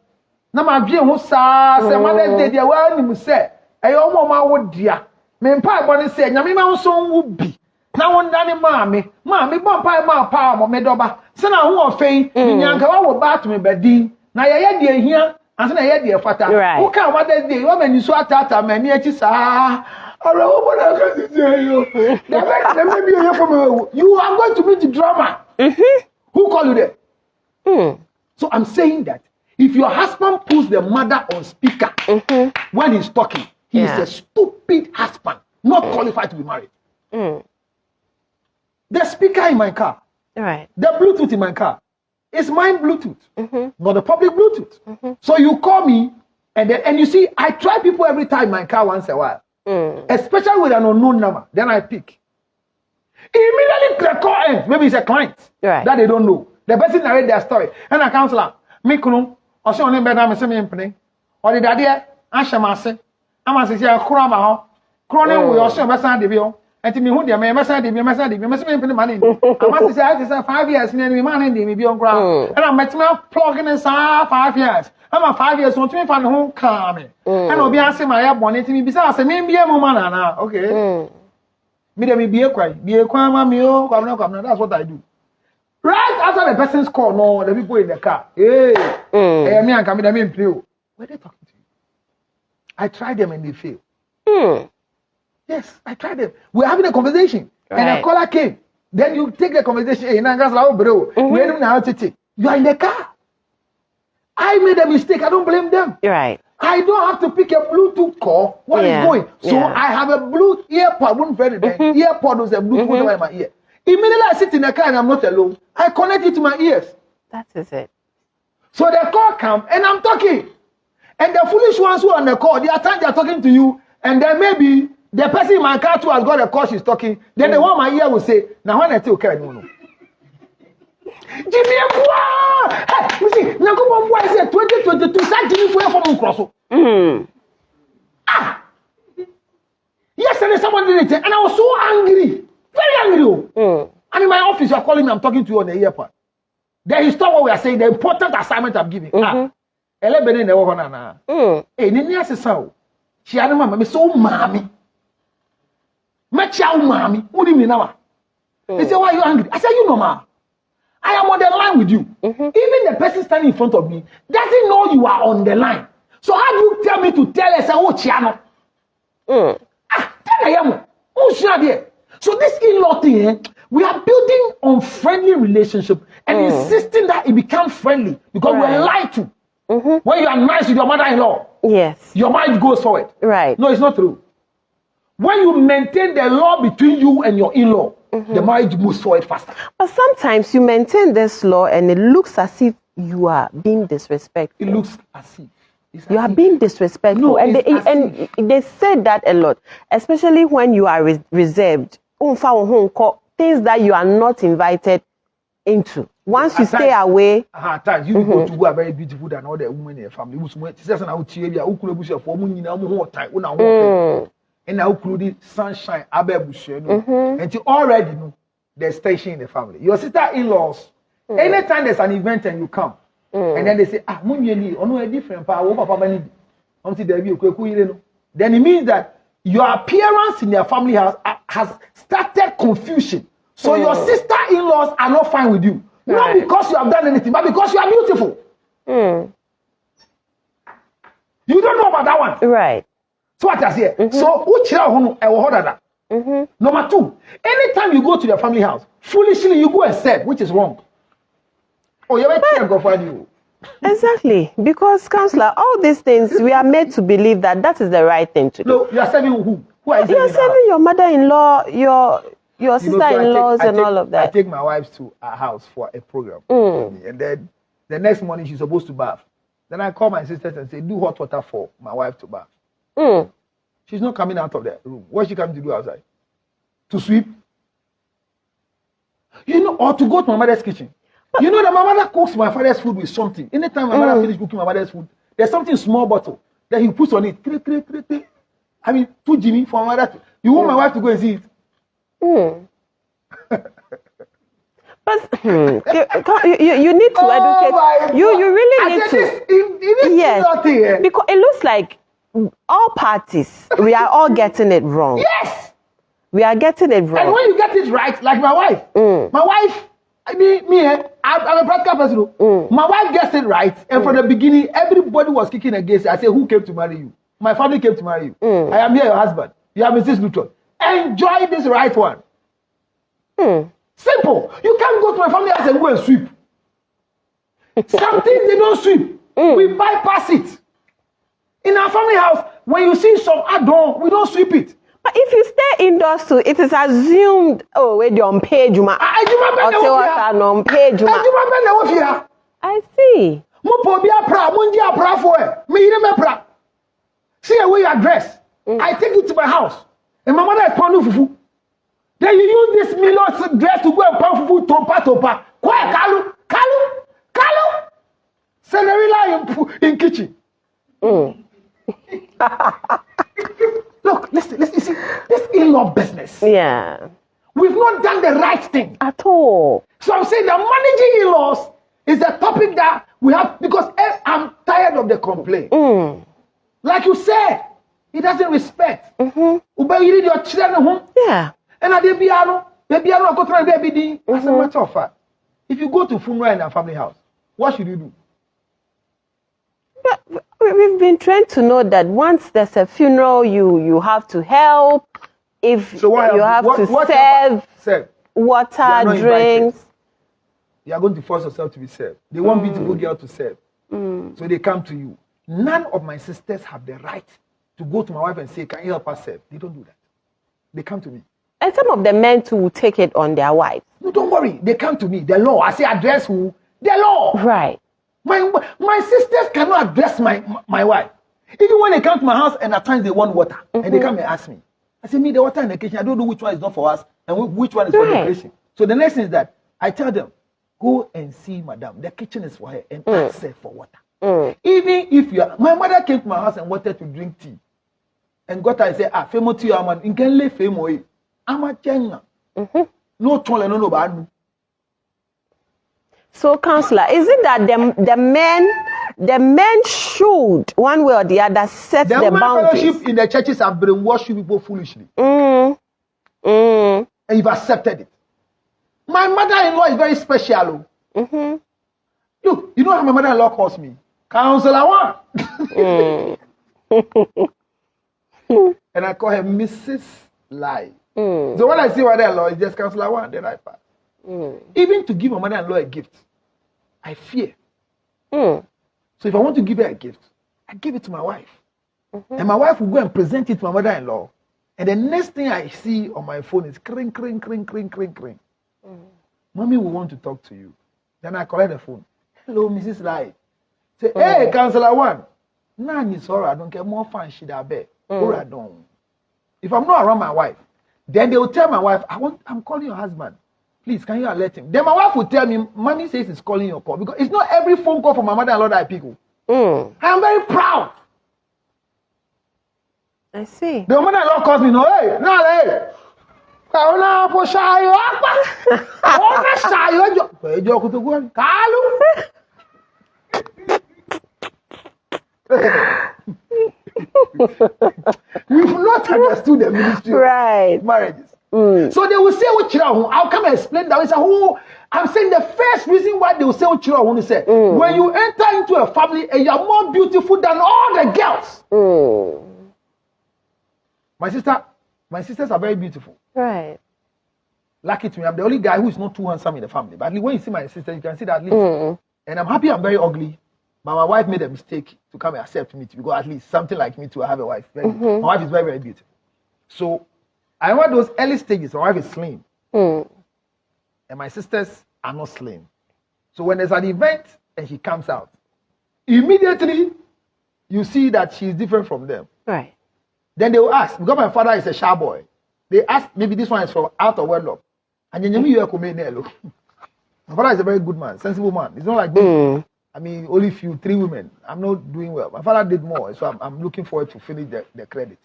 Now, my dear, who say, Mother's Day, dear, well, you say, hey, oh, mama, what dear? Me pie bonnie say, Yamima so would be. Now, one danny mammy, bomb pie, my power, me doba. Send a who of fame, Yanka will bat me, bedin. Now, I dear here, and I had dear father. Who can Mother's Day, woman, you saw tata, man, yet is you are going to meet the drama. Who call you there? So I'm saying that if your husband puts the mother on speaker when he's talking, he is a stupid husband, not qualified to be married. The speaker in my car, the Bluetooth in my car, is my Bluetooth, not the public Bluetooth. So you call me, and you see, I try people every time in my car once a while. Especially with an unknown number, then I pick. Immediately the call ends. Maybe it's a client that they don't know. The person narrate their story. And a counselor, me kuno, or so on better me impene. Or the daddy, Ashamase, Amasi, Kurama, Cronin, we also understand the view. And to me, who they must have the money. I must say, I said 5 years, and then man in me on ground. And I'm met my plugging in 5 years. I'm a 5 years, so to me, find home coming. And I'll be asking my abonnet to me besides, I mean, be a woman now. Okay. Me be a quiet, mammy, come, that's what I do. Right after the person's call, no, the people in the car. Hey, me and come in play. Where they talking to you? I tried them and they failed. Yes, I tried them. We're having a conversation, and a caller came. Then you take the conversation. Hey, bro, you are in the car. I made a mistake. I don't blame them. Right. I don't have to pick a Bluetooth call. What is going? So I have a Bluetooth earpod. One very earpod was a Bluetooth in my ear. Immediately I sit in the car and I'm not alone. I connect it to my ears. That is it. So the call comes and I'm talking. And the foolish ones who are on the call, they are talking to you, and then maybe the person in my car too has got a call, she's talking. Then the one my ear will say, now when I tell okay, no. Jimmy, hey, you see, now come on, boy, I said 2022, start Jimmy for from cross. Yesterday someone did it, and I was so angry, very angry. And in my office, you are calling me, I'm talking to you on the earpod. Then he stopped what we are saying, the important assignment I'm giving. Elebene ne wo ho na. Ni ni asesa o. Chia no mama me so maami. Ma chia o maami. Udi mi na wa. They say, why are you angry? I say, you know ma. I am on the line with you. Even the person standing in front of me doesn't know you are on the line. So how do you tell me to tell us oh chia no? Tell I am. Who should be? So this in-law thing, we are building on friendly relationship and insisting that it becomes friendly because we're lied to. When you are nice with your mother-in-law, yes, your marriage goes forward. Right. No, it's not true. When you maintain the law between you and your in-law, the marriage moves forward faster. But sometimes you maintain this law and it looks as if you are being disrespectful. It looks as if. You are being disrespectful. No, and they say that a lot, especially when you are reserved. Things that you are not invited into. Once you stay away, at times you go to are very beautiful than all the women in your family. And now the sunshine and you already know there's tension in the family. Your sister-in-laws, anytime there's an event and you come, and then they say, a different power. Then it means that your appearance in their family has started confusion. So your sister-in-laws are not fine with you. Not because you have done anything, but because you are beautiful. You don't know about that one. Right. So what I say? So, number two, anytime you go to your family house, foolishly you go and serve, which is wrong. Oh, you can't go find you. Exactly. Because, counselor, all these things, we are made to believe that that is the right thing to do. No, you are serving who? Who are you serving? You are serving your mother-in-law, your sister-in-laws and all of that. I take my wife to our house for a program. And then the next morning she's supposed to bath. Then I call my sisters and say, do hot water for my wife to bath. She's not coming out of the room. What's she coming to do outside? To sweep? You know, or to go to my mother's kitchen. You know that my mother cooks my father's food with something. Anytime my mother finishes cooking my mother's food, there's something small bottle that he puts on it. I mean, to Jimmy for my mother. You want my wife to go and see it? But you need to educate. You really need to. Yes, because it looks like all parties, we are all getting it wrong. Yes, we are getting it wrong. And when you get it right, like my wife, I'm a practical person. My wife gets it right, and from the beginning, everybody was kicking against it. I say, who came to marry you? My family came to marry you. I am here, your husband. You are Mrs. Luton. Enjoy this right one. Simple. You can't go to my family house and go and sweep. Some things they don't sweep. We bypass it. In our family house, when you see some add-on, we don't sweep it. But if you stay indoors too, it is assumed, oh, wait, you're on page, I see. See the way you are dressed. I take you to my house. And my mother is pounding fufu. Then you use this million dress to go and pound fufu topa. Quiet, Kalu. Cinderella in kitchen. So Look, listen, you see, this in-law business. Yeah. We've not done the right thing. At all. So I'm saying that managing in-laws is a topic that we have, because I'm tired of the complaint. Like you said, he doesn't respect. You need your children home. Yeah. And at the piano, go try baby. As a matter of fact, if you go to funeral in a family house, what should you do? But we've been trained to know that once there's a funeral, you have to help. If So you have to serve water, drinks. You are going to force yourself to be served. They want beautiful girl to serve. So they come to you. None of my sisters have the right to go to my wife and say, can you help us serve? They don't do that. They come to me. And some of the men too will take it on their wives. No, don't worry. They come to me. The law. I say address who? The law. Right. My sisters cannot address my wife. Even when they come to my house and at times they want water and they come and ask me. I say, me, the water in the kitchen, I don't know which one is not for us and which one is for the kitchen. So the next thing is that I tell them, go and see madam. The kitchen is for her and ask her for water. Even if you are, my mother came to my house and wanted to drink tea. And got her and said, femo tea, I'm in can lay femo. I'm a chenga. No toll and no bad. So, counselor, is it that the men should, one way or the other, set the boundaries? Fellowship in the churches have brainwashed people foolishly. And you've accepted it. My mother-in-law is very special. Look, you know how my mother-in-law calls me? Counselor one. And I call her Mrs. Lai. So when I see my mother-in-law, it's just Counselor one, then I pass. Even to give my mother-in-law a gift, I fear. So if I want to give her a gift, I give it to my wife. And my wife will go and present it to my mother-in-law. And the next thing I see on my phone is kring, kring, kring, kring, kring, kring. Mommy will want to talk to you. Then I collect the phone. Hello, Mrs. Lai. Say, hey, Counselor one. Nah, sorry, I don't care. More fun shit I bet. Or I don't. If I'm not around my wife, then they will tell my wife, I'm calling your husband. Please, can you alert him? Then my wife will tell me, Mommy says he's calling your call. Because it's not every phone call from my mother-in-law that I pick. I am very proud. I see. The mother-in-law calls me, no, hey, no, hey. We've not understood the ministry of marriages. So they will say, I'll come and explain that. I'm saying the first reason why they will say what you want to say. When you enter into a family and you're more beautiful than all the girls. My sisters are very beautiful. Right. Lucky to me, I'm the only guy who is not too handsome in the family. But when you see my sister, you can see that at least. And I'm happy I'm very ugly. But my wife made a mistake to come and accept me because at least something like me to have a wife. My wife is very, very beautiful. So I remember those early stages, my wife is slim. And my sisters are not slim. So when there's an event and she comes out, immediately you see that she's different from them. Right. Then they will ask, because my father is a shy boy, they ask, maybe this one is from out of wedlock. And then my father is a very good man, sensible man. It's not like me. I mean, only three women. I'm not doing well. My father did more, so I'm looking forward to finish the credit,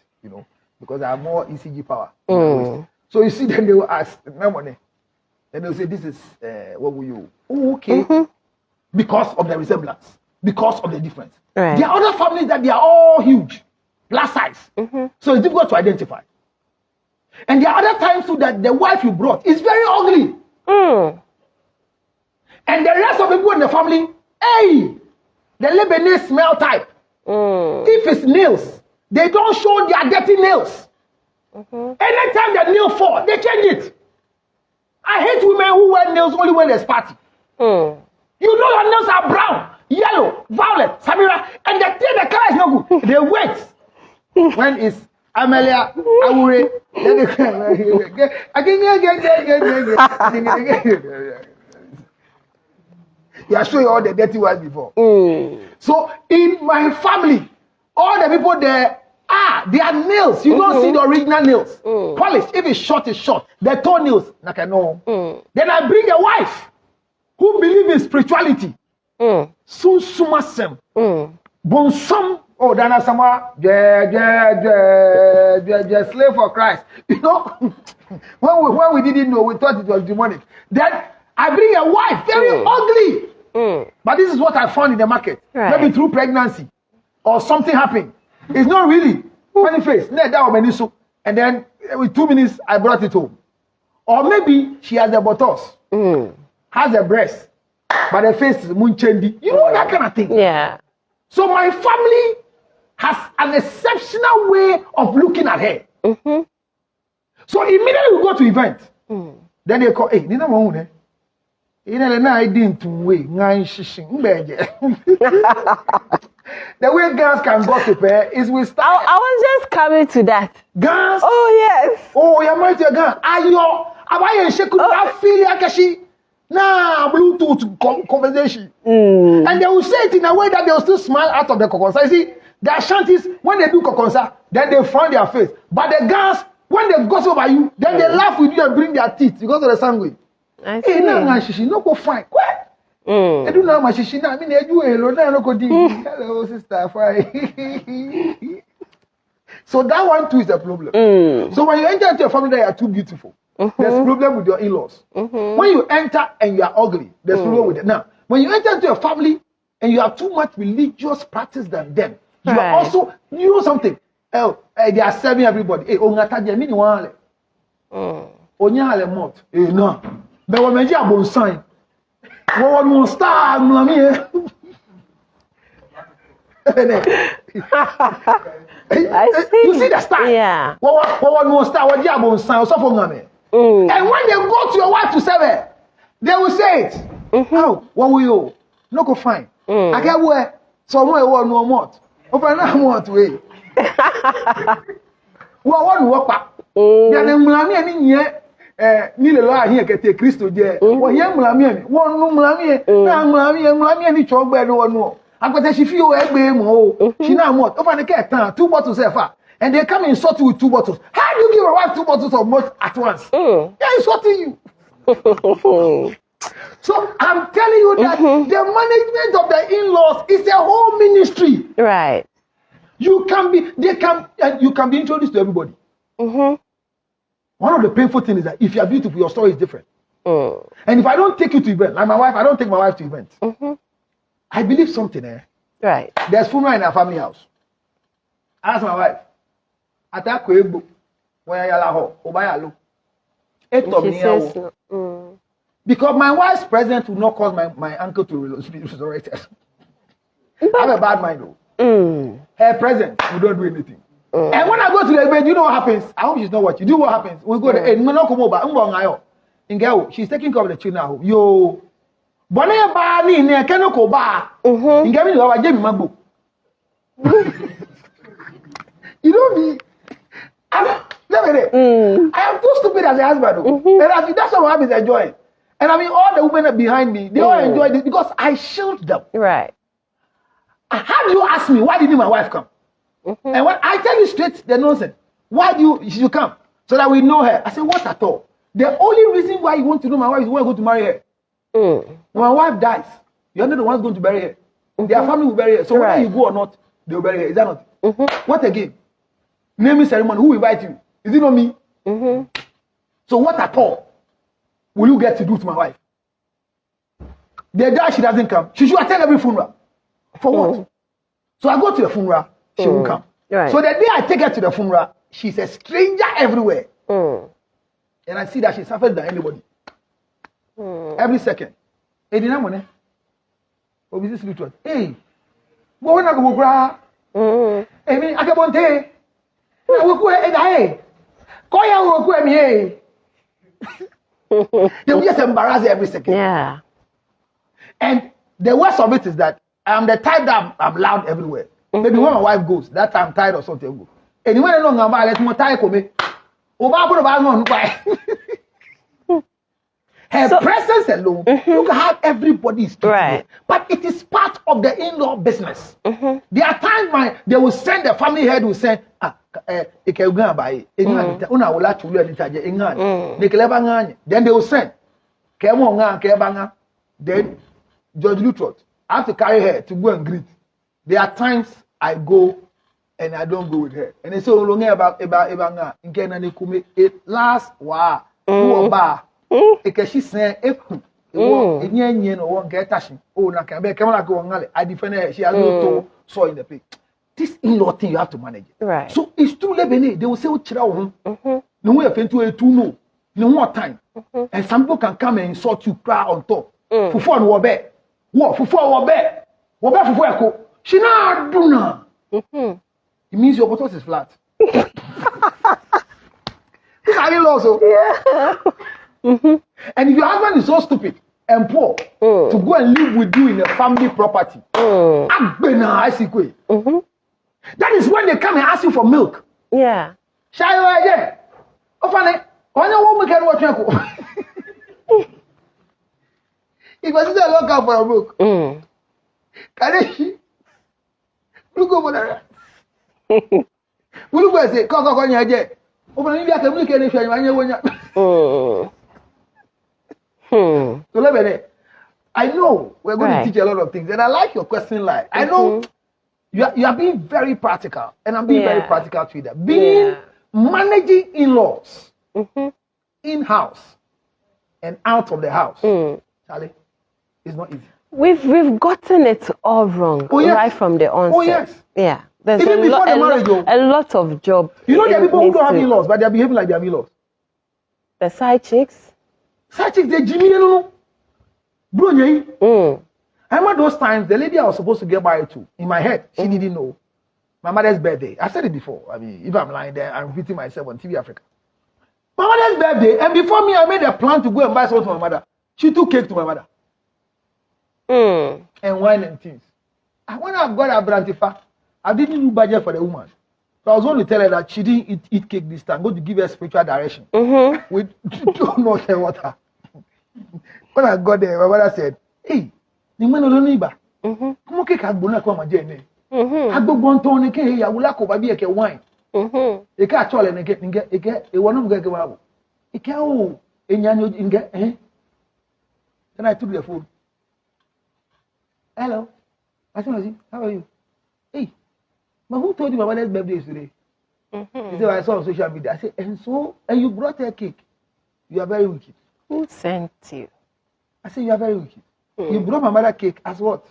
because I have more ECG power. So you see, then they will ask, no money. Then they'll say, this is, what will you? Oh, okay. Because of the resemblance, because of the difference. Right. There are other families that they are all huge, plus size. So it's difficult to identify. And there are other times too that the wife you brought is very ugly. And the rest of the people in the family, hey, the Lebanese smell type. If it's nails, they don't show their dirty nails. Anytime the nail fall, they change it. I hate women who wear nails only when there's party. You know your nails are brown, yellow, violet, Samira, and the color is not good. They wait. When it's Amelia, Awure, yeah, I show you all the dirty ones before. So in my family, all the people there, they are nails. You don't see the original nails. Polished. If it's short, it's short. The toenails, like I know. Then I bring a wife who believes in spirituality. Sunsumasem. Bonsam oh, Dana Sama, slave for Christ. You know, when we didn't know, we thought it was demonic. Then I bring a wife, very ugly. But this is what I found in the market. Right. Maybe through pregnancy or something happened. It's not really. Funny face. And then with 2 minutes, I brought it home. Or maybe she has a buttocks, has a breast, but her face is munchendi. You know that kind of thing. Yeah. So my family has an exceptional way of looking at her. So immediately we go to event. Then they call, hey, Nina Mahune. I didn't wait. The way girls can gossip is we start. I was just coming to that. Girls? Oh, yes. Oh, you're married to a girl. Ayo, Abaye Sheku, I feel Akashi. Nah, Bluetooth conversation. And they will say it in a way that they will still smile out of the kokonsa. You see, the Ashantis, when they do kokonsa, then they frown their face. But the girls, when they gossip about you, then they laugh with you and bring their teeth because of the sanguine. I see. Hey, now, she no go fine. What? I do know my shishi now. I mean, you hello, no go deep. Hello, sister, fine. So that one too is a problem. So when you enter into a family that you are too beautiful, there's a problem with your in-laws. When you enter and you are ugly, there's a problem with it. Now, when you enter into a family and you have too much religious practice than them, you are also, you know something. Oh, they are serving everybody. Hey, ongata dia mini wale. Onya hale mot. Eh no. But when meji abon sign. One more star, mommy. You see the star? Yeah. One more star, what you abon sign, so for me. And when they go to your wife to serve her, they will say it. Oh, what will you? No go fine. I get where somewhere one no more. Open na more to way. One work back. Then mommy and in ni le lo ahin ekete Kristo je wo ye mlami mi won nu mlami na mlami ni chogbe no wonu agbete she fi o egbe mo o she na mo over the care tan 2 bottles efa and they come insult you with 2 bottles. How do you give a wife 2 bottles of milk at once? They're insulting you. So I'm telling you that the management of the in-laws is a whole ministry. Right. You can be introduced to everybody. One of the painful things is that if you are beautiful, your story is different. And if I don't take you to events, like my wife, I don't take my wife to events. I believe something, Right. There's funeral in our family house. I asked my wife, Attack Kwebo, when I yell, Obayalo. Because my wife's presence will not cause my uncle to be resurrected. I have a bad mind, though. Her presence will not do anything. And when I go to the event, you know what happens? I hope she's not watching. You know what happens? We go there, and no come over. She's taking care of the children now. Yo, Bonnie ba ni ne keno ko ba. Inga mi wa je mi magbo. You know me. I am too stupid as a husband. And that's what happens enjoying. And I mean, all the women behind me, they all enjoy this because I shield them. Right. How do you ask me, why didn't my wife come? And when I tell you straight the nonsense, why do you come? So that we know her. I said, what at all? The only reason why you want to know my wife is when you go to marry her. When my wife dies, you're not the ones going to bury her. Their family will bury her. So whether you go or not, they will bury her. Is that not? What again? Naming ceremony, who invite you? Is it not me? So what at all will you get to do to my wife? The day she doesn't come, she should attend every funeral. For what? So I go to the funeral, she won't come. Right. So the day I take her to the funeral, she's a stranger everywhere. And I see that she suffers than anybody. Every second. Hey, did I want to? Hey, what when I go gra? Hey, me, I can't say. I will go hey. Call ya will go me hey. They will just embarrass every second. Yeah. And the worst of it is that I'm the type that I'm loud everywhere. Maybe when my wife goes, that time I'm tired or something. Anyway, I don't know let me tie me. Her presence alone, look how everybody is treating her. But it is part of the in-law business. There are times they will send the family head will say, then they will send. Then Judge Lutrot, I have to carry her to go and greet. There are times I go and I don't go with her. And they say, oh, it lasts wow. Who bar? Because she said, if no one get touching. Oh, na can be camera go on. I defend her. She has no soil in the pit. This in-law thing you have to manage it. Right. So it's too late. They will say, oh, children, no way of into a two no more time. And some people can come and insult you, cry on top. Fufu and wabe. What? Fufu and wabe. Wabe fufu eko. She na do na. It means your bottom is flat. This are in-laws, so. Yeah. And if your husband is so stupid and poor to go and live with you in a family property, that is when they come and ask you for milk. Yeah. Shy again. Oh, funny. When a woman can watch you. If I see a look out for a milk, can she? Look over there. Look where I say, Coco, on your jet. Open India can look at it. So let me. I know we're going to teach a lot of things, and I like your question. Like I know you are being very practical, and I'm being very practical to you. That being managing in-laws, in-house, and out of the house, Charlie, it's not easy. We've gotten it all wrong right from the onset. Oh yes, yeah. There's even before the marriage, a lot of job. You know, there are people who don't have in-laws, but they are behaving like they have in-laws. The side chicks. Side chicks, they Jimmy, no. Bro, I remember those times, the lady I was supposed to get married to, in my head, she didn't know. My mother's birthday. I said it before. I mean, if I'm lying there, I'm repeating myself on TV Africa. My mother's birthday, and before me, I made a plan to go and buy something for my mother. She took cake to my mother. And wine and things. And when I've got a brantifa, I didn't do budget for the woman. So I was going to tell her that she didn't eat cake this time. I'm going to give her spiritual direction. With not and water. When I got there, my mother said, hey, the man don't need ba. Come on, cake has been come again. I go one ton again. I will like over be a wine. You can't tell and get a one of get go. You can't in get Then I took the food. Hello. I said, how are you? Hey, but who told you my mother's birthday is today? He said, I saw on social media. I said, and you brought her cake. You are very wicked. Who sent you? I said, you are very wicked. You brought my mother cake as what?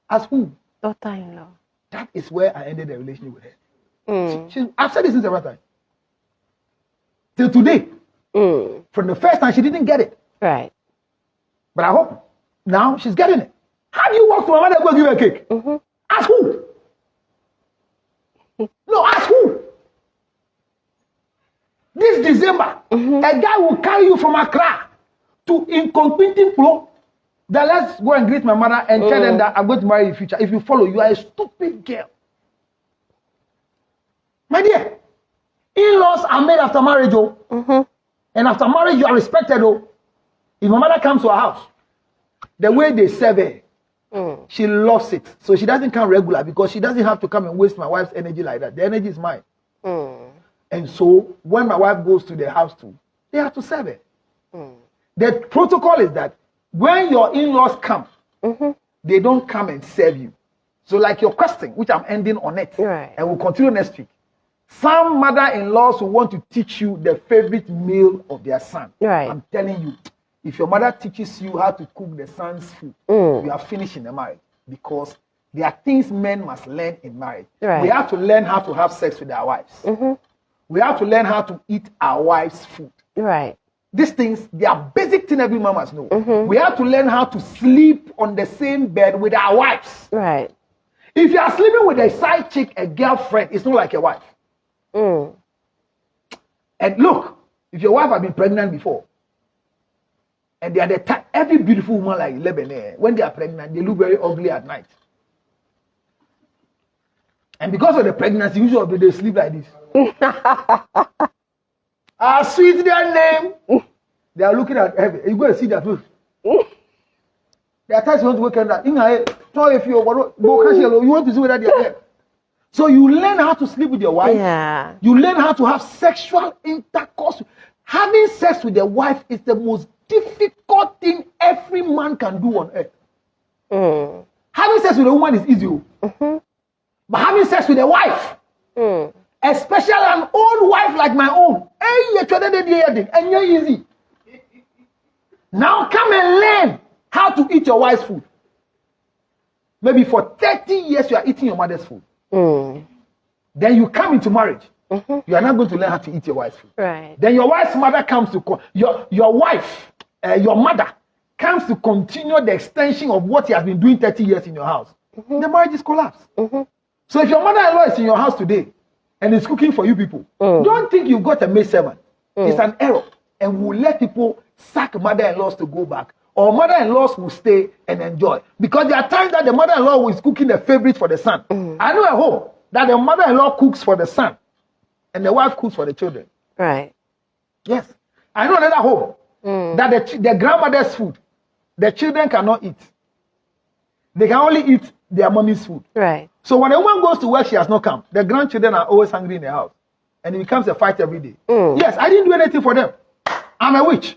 As who? Daughter-in-law. That is where I ended the relationship with her. I've said this since several times. Till today. From the first time, she didn't get it. Right. But I hope now she's getting it. How do you walk to my mother and go give her a cake? Ask who? No, ask who? This December, a guy will carry you from Accra to Incompetente Pro. Then let's go and greet my mother and tell them that I'm going to marry you in the future. If you follow, you are a stupid girl. My dear, in-laws are made after marriage, and after marriage you are respected, If my mother comes to her house, the way they serve her, she loves it. So she doesn't come regular because she doesn't have to come and waste my wife's energy like that. The energy is mine. And so when my wife goes to the house too, they have to serve her. The protocol is that when your in-laws come, they don't come and serve you. So like your question, which I'm ending on it, and we'll continue next week. Some mother-in-laws will want to teach you the favorite meal of their son. I'm telling you, if your mother teaches you how to cook the son's food, you are finishing the marriage. Because there are things men must learn in marriage. We have to learn how to have sex with our wives. We have to learn how to eat our wives' food. These things, they are basic things every man must know. We have to learn how to sleep on the same bed with our wives. If you are sleeping with a side chick, a girlfriend, it's not like a wife. And look, if your wife has been pregnant before, and they are the type, every beautiful woman like Lebanon, when they are pregnant, they look very ugly at night. And because of the pregnancy, usually they sleep like this. Sweet their name. They are looking at heaven. You go and see their face. There are times you want to wake up. You want to see whether they are there. So you learn how to sleep with your wife. You learn how to have sexual intercourse. Having sex with your wife is the most difficult thing every man can do on earth. Having sex with a woman is easy. But having sex with a wife, especially an old wife like my own, and you're easy. Now come and learn how to eat your wife's food. Maybe for 30 years you are eating your mother's food. Then you come into marriage. You are not going to learn how to eat your wife's food. Right. Then your wife's mother comes to your wife, your mother comes to continue the extension of what he has been doing 30 years in your house. The marriage is collapsed. So if your mother-in-law is in your house today and is cooking for you people, don't think you've got a maid servant. It's an error. And we'll let people sack mother-in-laws to go back. Or mother-in-laws will stay and enjoy. Because there are times that the mother-in-law is cooking the favorite for the son. I know at home that the mother-in-law cooks for the son and the wife cooks for the children. Right. Yes. I know another home that the grandmother's food, the children cannot eat. They can only eat their mommy's food. Right. So when a woman goes to work, she has not come. The grandchildren are always hungry in the house. And it becomes a fight every day. Yes, I didn't do anything for them. I'm a witch.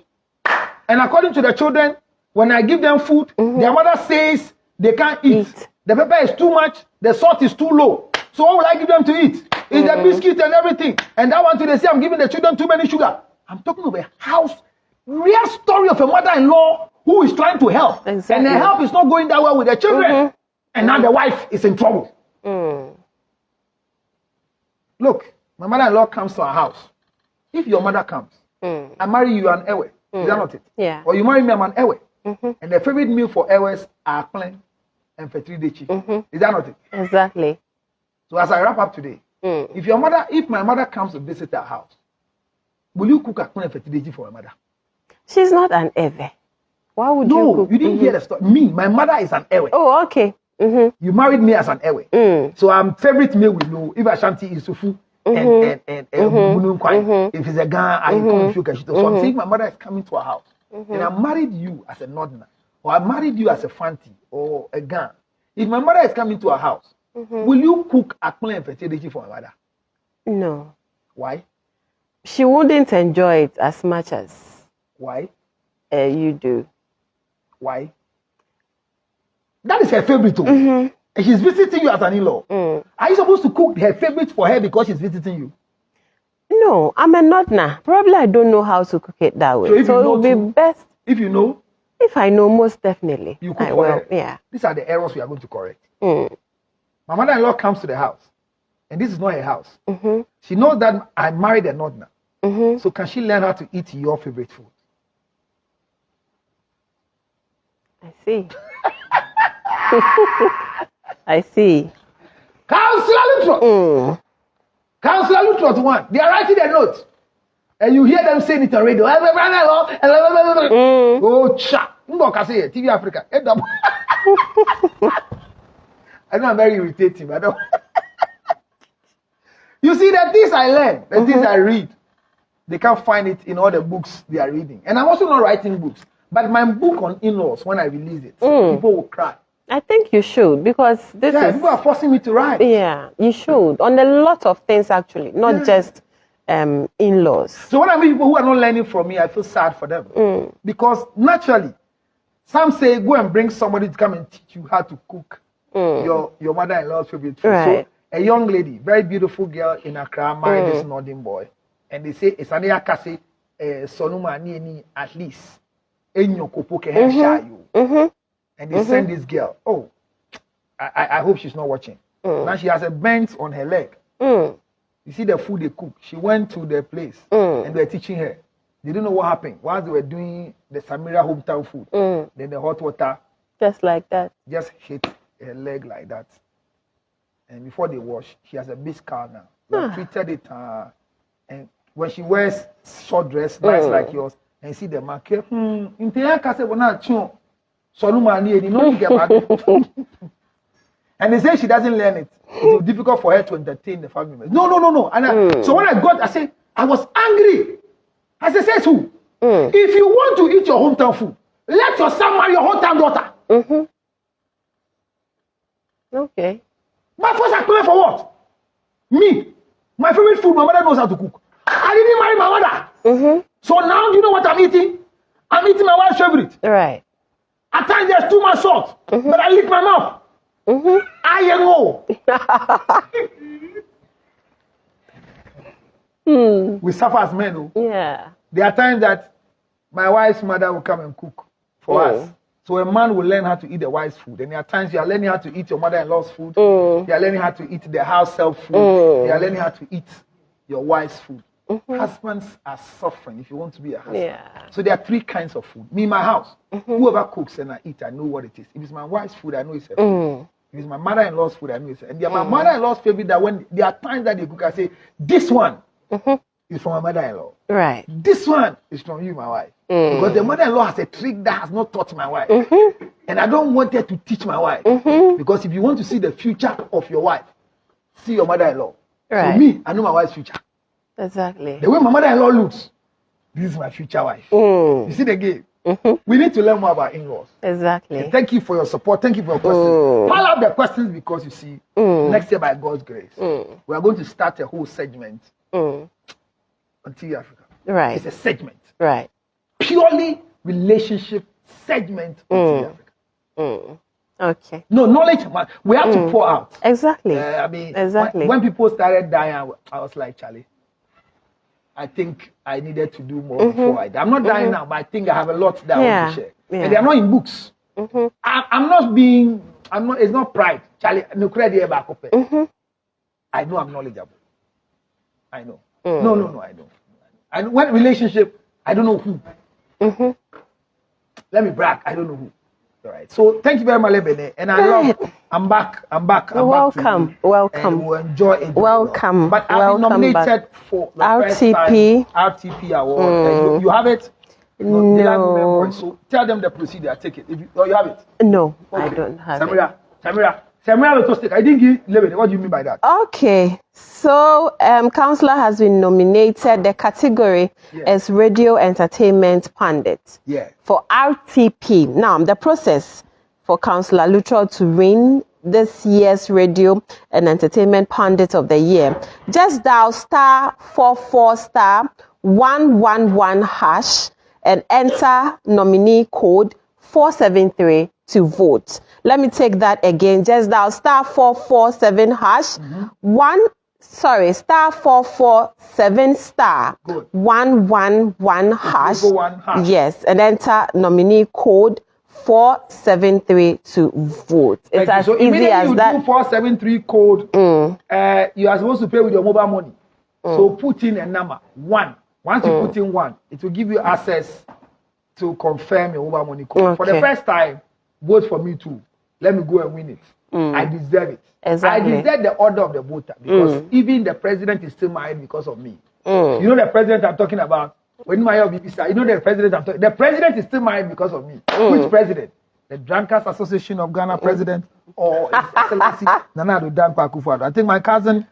And according to the children, when I give them food, their mother says they can't eat. The pepper is too much, the salt is too low. So what will I give them to eat? It's the biscuit and everything. And that one too, they say I'm giving the children too many sugar. I'm talking of a house, real story of a mother-in-law who is trying to help. Exactly. And the help is not going that well with the children. And now the wife is in trouble. Look, my mother-in-law comes to our house. If your mother comes, I marry you an ewe. Is that not it? Yeah. Or you marry me, I'm an ewe. And the favorite meal for ewes are plain and fetri. Is that not it? Exactly. So as I wrap up today, if my mother comes to visit our house, will you cook a plain and fetri for my mother? She's not an ewe. Why would you cook? No, you didn't hear the story. Me, my mother is an ewe. Oh, okay. You married me as an ewe. So I'm favorite meal with you. If Ashanti is sufu and if it's a Ghana, I come to you. So I'm saying my mother is coming to our house. And I married you as a Northerner, or I married you as a Fanti or a Ghana. If my mother is coming to our house, will you cook akplen and fertility for my mother? No. Why? She wouldn't enjoy it as much as. Why? You do. Why? That is her favorite too. And she's visiting you as an in-law. Are you supposed to cook her favorite for her because she's visiting you? No, I'm a Northerner. Probably I don't know how to cook it that way. So it would be best. If you know? If I know, most definitely. You cook for her. Yeah. These are the errors we are going to correct. My mother-in-law comes to the house. And this is not her house. She knows that I married a Northerner. So can she learn how to eat your favorite food? I see. I see. Councillor Luttrot. Councillor Luttrot one. They are writing a note. And you hear them saying it on radio. Oh, cha. TV Africa. I know I'm very irritating, but I don't. You see, the things I learn, the things I read, they can't find it in all the books they are reading. And I'm also not writing books. But my book on in-laws, when I release it, people will cry. I think you should, because this is... people are forcing me to write. Yeah, you should. On a lot of things, actually, not just in-laws. So when I meet people who are not learning from me, I feel sad for them. Because naturally, some say, go and bring somebody to come and teach you how to cook your mother-in-law's favorite food. Right. So a young lady, very beautiful girl in Accra, married this Northern boy. And they say, it's an yakase, sonuma ni at least. And they send this girl. Oh, I hope she's not watching. Now she has a bend on her leg. You see the food they cook. She went to the place and they're teaching her. They didn't know what happened. Once they were doing the Samira hometown food, then the hot water, just like that, just hit her leg like that. And before they wash, she has a big scar now. They treated it, and when she wears short dress, nice like yours, and see the market, and they say she doesn't learn it. It's difficult for her to entertain the family members. No. And so when I got, I said, I was angry. I said, who? If you want to eat your hometown food, let your son marry your hometown daughter. Okay. But first I pay for what? Me. My favorite food, my mother knows how to cook. I didn't marry my mother. So now, you know what I'm eating? I'm eating my wife's favorite. Right. At times there's too much salt, but I lick my mouth. IMO. We suffer as men. Oh. Yeah. There are times that my wife's mother will come and cook for us. So a man will learn how to eat the wife's food. And there are times you are learning how to eat your mother-in-law's food. You are learning how to eat the house self food. You are learning how to eat your wife's food. Husbands are suffering if you want to be a husband. Yeah. So there are 3 kinds of food. Me in my house, whoever cooks and I eat, I know what it is. If it's my wife's food, I know it's her food. If it's my mother-in-law's food, I know it's her. And my mother-in-law's favorite that when there are times that they cook, I say, this one is from my mother-in-law. Right. This one is from you, my wife. Because the mother-in-law has a trick that has not taught my wife. And I don't want her to teach my wife. Because if you want to see the future of your wife, see your mother-in-law. Right. So me, I know my wife's future. Exactly. The way my mother-in-law looks, this is my future wife. You see the game? We need to learn more about in-laws. Exactly. And thank you for your support. Thank you for your questions. Pile up the questions because you see, next year by God's grace, we are going to start a whole segment on TV Africa. Right. It's a segment. Right. Purely relationship segment on TV Africa. Okay. No, knowledge, we have to pour out. Exactly. I mean, exactly. When people started dying, I was like, Charlie, I think I needed to do more before I die. I'm not dying now, but I think I have a lot that I want to share. And they are not in books. It's not pride. Charlie, no credit back up. I know I'm knowledgeable. I know. No, I don't. And when relationship, I don't know who. Let me brag, I don't know who. All right. So thank you very much, Lebene. And I'm back. Welcome. And we'll enjoy it. Welcome. But I've been nominated for the RTP. RTP award. You have it? No. So tell them the procedure. Take it. You have it? No, okay. I don't have it. Samira, I didn't give Lebene. What do you mean by that? Okay. So, Counselor has been nominated. The category is Radio Entertainment Pundit for RTP. Now, the process for Counselor Luttrell to win this year's Radio and Entertainment Pundit of the Year, just dial *44 *111# and enter nominee code 473 to vote. Let me take that again. Just dial *447# *111# yes, and enter nominee code 473 to vote. It's as easy as that. You do 473 code, you are supposed to pay with your mobile money. So put in a number 1. Once you put in 1, it will give you access to confirm your mobile money code. For the first time, vote for me too. Let me go and win it. I deserve it. Exactly. I deserve the order of the voter because even the president is still married because of me. You know the president I'm talking about? When my BBC, you know the president I'm talking. The president is still married because of me. Which president? The Drunkards Association of Ghana president or His Excellency Nana Addo Dankwa Akufo-Addo? I think my cousin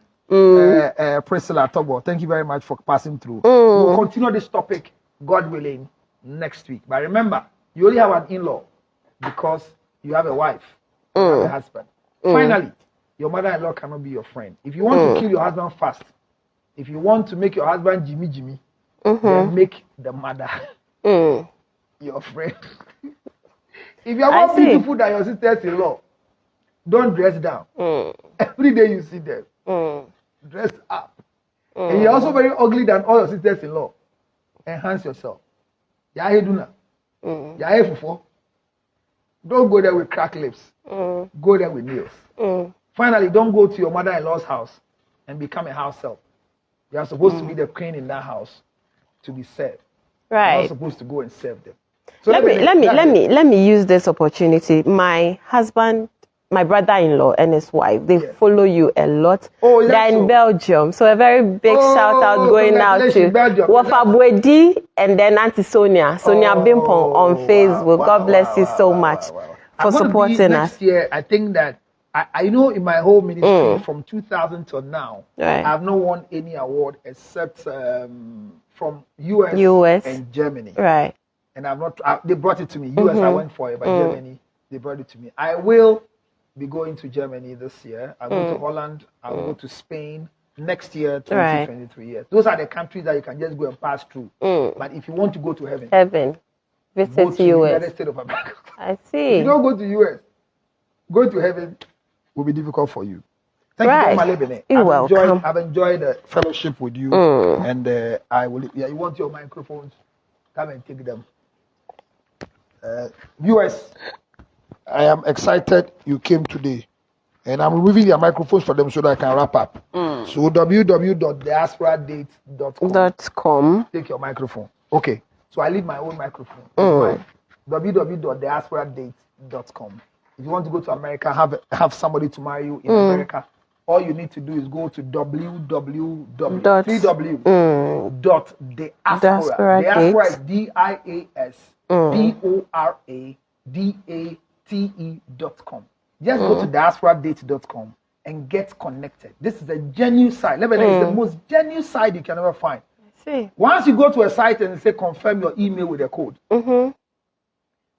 Priscilla Togo. Thank you very much for passing through. We'll continue this topic, God willing, next week. But remember, you only have an in-law because you have a wife, you have a husband. Finally, your mother-in-law cannot be your friend. If you want to kill your husband fast, if you want to make your husband Jimmy, then make the mother your friend. If you are more beautiful than your sisters-in-law, don't dress down. Every day you see them, dress up. And you're also very ugly than all your sisters-in-law. Enhance yourself. Yaheduna. Yahefufo. Don't go there with cracked lips. Go there with nails. Finally, don't go to your mother-in-law's house and become a house help. You are supposed to be the queen in that house to be served. Right. You're not supposed to go and serve them. So let me use this opportunity. My husband, my brother-in-law and his wife, they follow you a lot. They're in Belgium. So a very big shout out going out to Wafa Bwedi and then Auntie Sonia Bimpon on Facebook. God bless you so much for supporting us. Next year, I think that I know in my whole ministry from 2000 till now, I have not won any award except from US and Germany. Right. And I've not. They brought it to me. US I went for it, but Germany they brought it to me. I will be going to Germany this year. I'll go to Holland. I'll go to Spain next year, 2023 years. Those are the countries that you can just go and pass through. But if you want to go to heaven, visit go to US. United States of America. I see. If you don't go to US, go to heaven will be difficult for you. Thank you very much. You're welcome. I've enjoyed the fellowship with you, and I will. Yeah, you want your microphones? Come and take them. Viewers, I am excited you came today, and I'm removing your microphones for them so that I can wrap up. So www.diasporadate.com. Take your microphone. Okay. So I leave my own microphone. www.diasporadate.com. If you want to go to America, have somebody to marry you in America, all you need to do is go to www.diaspora. Diaspora is diasporadate.com. Just go to diasporadate.com and get connected. This is a genuine site. Lebanon is the most genuine site you can ever find. Once you go to a site and they say confirm your email with a code,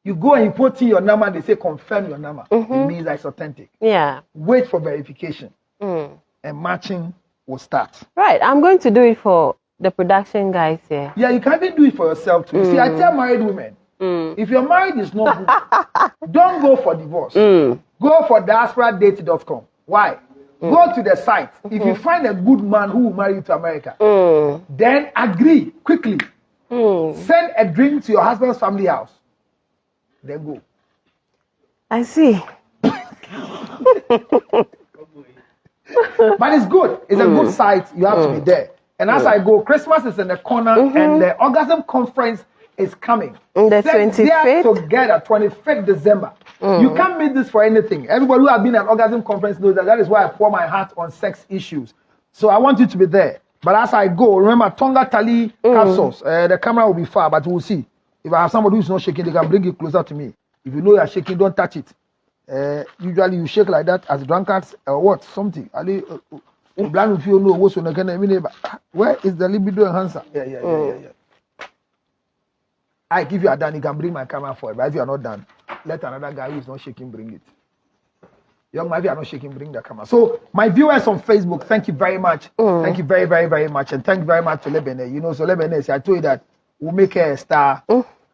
you go and you put in your number and they say confirm your number. It means that it's authentic. Yeah. Wait for verification. And matching will start. Right. I'm going to do it for the production guys here. Yeah, you can even do it for yourself too. You see, I tell married women, if your marriage is not good, don't go for divorce. Go for diasporadate.com. Why? Go to the site. If you find a good man who will marry you to America, then agree quickly. Send a drink to your husband's family house. Then go. I see. But it's good. It's a good site. You have to be there. And as I go, Christmas is in the corner and the Orgasm Conference is coming. The 25th? Together, 25th December. You can't miss this for anything. Everybody who has been at Orgasm Conference knows that is why I pour my heart on sex issues. So I want you to be there. But as I go, remember Tonga Tali capsules. The camera will be far, but we'll see. If I have somebody who's not shaking, they can bring it closer to me. If you know you're shaking, don't touch it. Usually you shake like that as drunkards or what? Something. Where is the libido enhancer? Yeah. I give you a done, you can bring my camera for it. But if you are not done, let another guy who is not shaking bring it. Young man, if you are not shaking, bring the camera. So my viewers on Facebook, thank you very much. Thank you very, very, very much. And thank you very much to Lebene. You know, so Lebene, I told you that we'll make her a star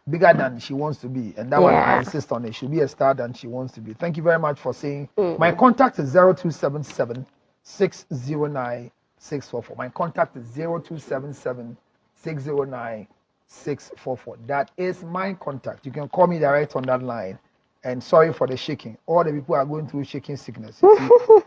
bigger than she wants to be. And that one, I insist on it. She'll be a star than she wants to be. Thank you very much for saying. My contact is 0277 609 644. My contact is 0277 609 644. That is my contact. You can call me direct on that line. And sorry for the shaking. All the people are going through shaking sickness.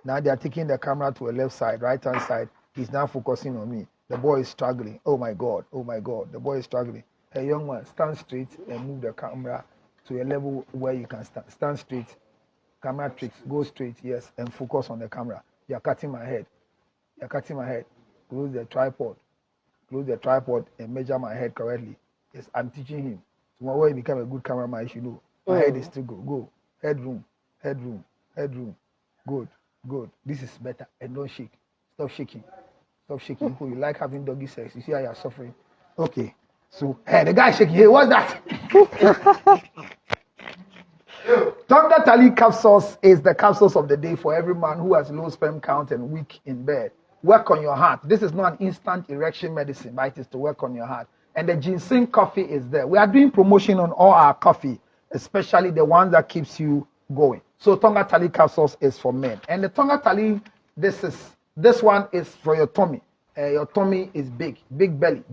Now they are taking the camera to a left side, right hand side. He's now focusing on me. The boy is struggling. Oh my God. The boy is struggling. Hey, young man, stand straight and move the camera to a level where you can stand. Stand straight. Camera tricks. Go straight, yes, and focus on the camera. You're cutting my head. Close the tripod. And measure my head correctly. Yes, I'm teaching him. Tomorrow when he become a good cameraman, you should know. My head is still good. Go. Headroom. Good. This is better. And don't shake. Stop shaking. You like having doggy sex. You see how you're suffering. Okay. So, hey, the guy shaking. Hey, what's that? Tonga Tali capsules is the capsules of the day for every man who has low sperm count and weak in bed. Work on your heart. This is not an instant erection medicine, but it is to work on your heart. And the ginseng coffee is there. We are doing promotion on all our coffee, especially the ones that keeps you going. So Tonga Tali capsules is for men. And the Tonga Tali, this one is for your tummy. Your tummy is big belly.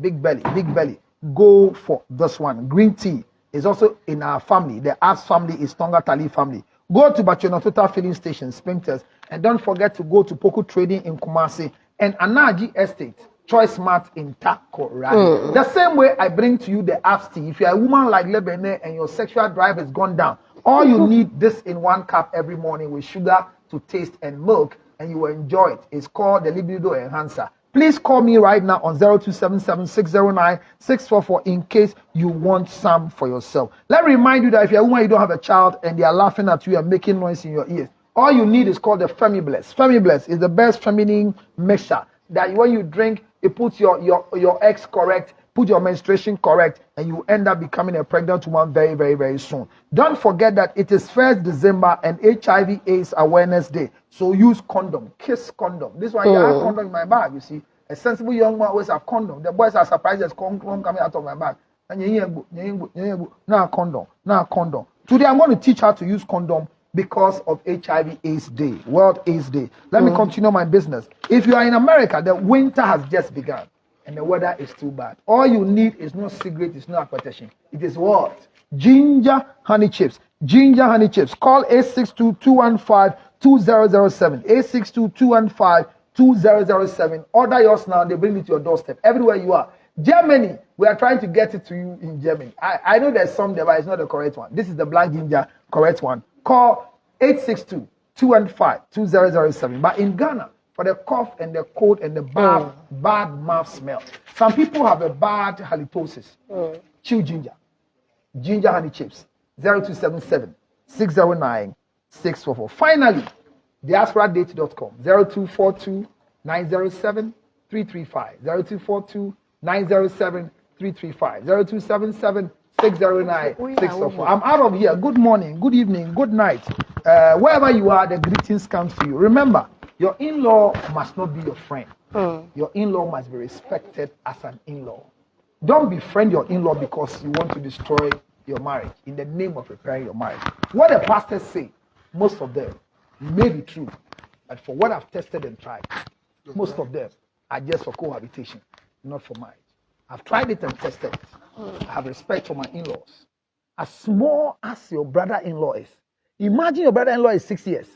Go for this one. Green tea is also in our family. The Arts family is Tonga Tali family. Go to Bacheno Total Filling Station, Sprinklers, and don't forget to go to Poku Trading in Kumasi and Anaji Estate, Choice Mart in Takoradi. The same way I bring to you the Arts tea. If you're a woman like Lebene and your sexual drive has gone down, all you need this in 1 cup every morning with sugar to taste and milk, and you will enjoy it. It's called the Libido Enhancer. Please call me right now on 0277 609 644 in case you want some for yourself. Let me remind you that if you're a woman, you don't have a child, and they are laughing at you and making noise in your ears, all you need is called the Femibless. Femibless is the best feminine mixture that when you drink, it puts your eggs correct, put your menstruation correct, and you end up becoming a pregnant woman very, very, very soon. Don't forget that it is 1st December and HIV/AIDS Awareness Day. So use condom, kiss condom. This one, I have condom in my bag, you see. A sensible young man always have condom. The boys are surprised there's condom coming out of my bag. And now condom. Today I'm going to teach how to use condom because of HIV AIDS Day, World AIDS Day. Let me continue my business. If you are in America, the winter has just begun and the weather is too bad. All you need is no cigarette, it's no appetition. It is what? Ginger honey chips. Ginger honey chips. Call 862-215-2007. 862-215-2007. Order yours now. They bring it to your doorstep. Everywhere you are. Germany, we are trying to get it to you in Germany. I know there's some there, but it's not the correct one. This is the black ginger, correct one. Call 862-215-2007. But in Ghana, for the cough and the cold and the bad mouth smell. Some people have a bad halitosis. Chew ginger. Ginger honey chips. 0277-609-644. Finally, diasporadate.com. 0242-907-335. 0242-907-335. 0277-609-644. I'm out of here. Good morning, good evening, good night. Wherever you are, the greetings come to you. Remember, your in-law must not be your friend. Your in-law must be respected as an in-law. Don't befriend your in-law because you want to destroy your marriage in the name of preparing your marriage. What the pastors say, most of them may be true, but for what I've tested and tried, most of them are just for cohabitation, not for marriage. I've tried it and tested it. I have respect for my in-laws. As small as your brother-in-law is, imagine your brother-in-law is 6 years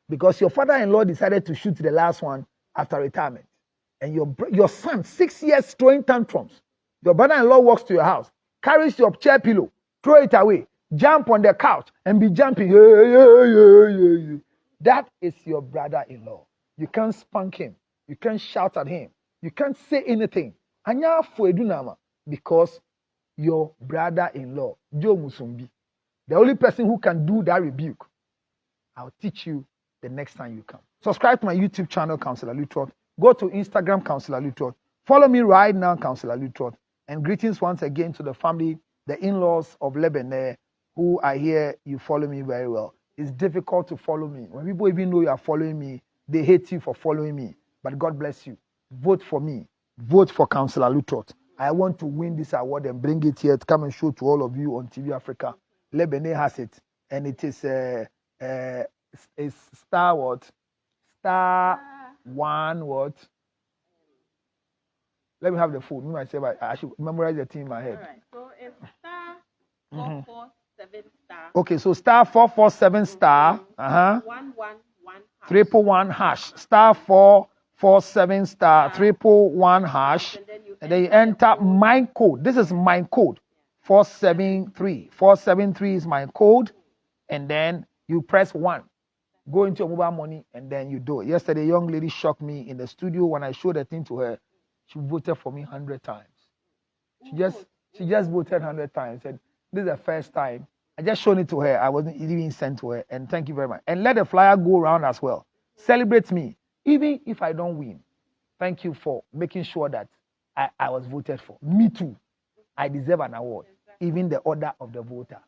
because your father-in-law decided to shoot the last one after retirement. And your son, 6 years, throwing tantrums. Your brother-in-law walks to your house, carries your chair pillow, throw it away, jump on the couch, and be jumping. That is your brother-in-law. You can't spank him. You can't shout at him. You can't say anything. Because your brother-in-law, Joe Musumbi, the only person who can do that rebuke, I'll teach you the next time you come. Subscribe to my YouTube channel, Counselor Lutrot. Go to Instagram, Counselor Lutrot. Follow me right now, Counselor Lutrot. And greetings once again to the family, the in-laws of Lebanon, who I hear you follow me very well. It's difficult to follow me. When people even know you are following me, they hate you for following me. But God bless you. Vote for me. Vote for Counselor Lutrot. I want to win this award and bring it here to come and show to all of you on TV Africa. Lebanon has it. And it is star what? Star one what? Let me have the phone. I should memorize the thing in my head. All right. So it's star 447 star. Okay, so star 447 star. 111 hash. 311 hash. Star 447 star 311 hash. And then you enter my code. This is my code. 473. 473 is my code. And then you press 1. Go into your mobile money and then you do it. Yesterday, a young lady shocked me in the studio when I showed the thing to her. She voted for me 100 times. She just voted 100 times. Said, this is the first time. I just showed it to her. I wasn't even sent to her. And thank you very much. And let the flyer go around as well. Celebrate me. Even if I don't win. Thank you for making sure that I was voted for. Me too. I deserve an award. Even the order of the voter.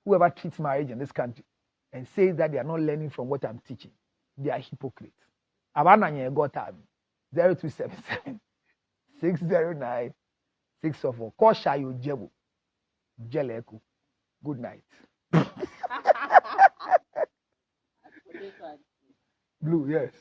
Whoever treats marriage in this country and says that they are not learning from what I'm teaching, they are hypocrites. Abananye got 0277 609 604. Call Shayo Jebu. Jeleku. Good night. Blue, yes.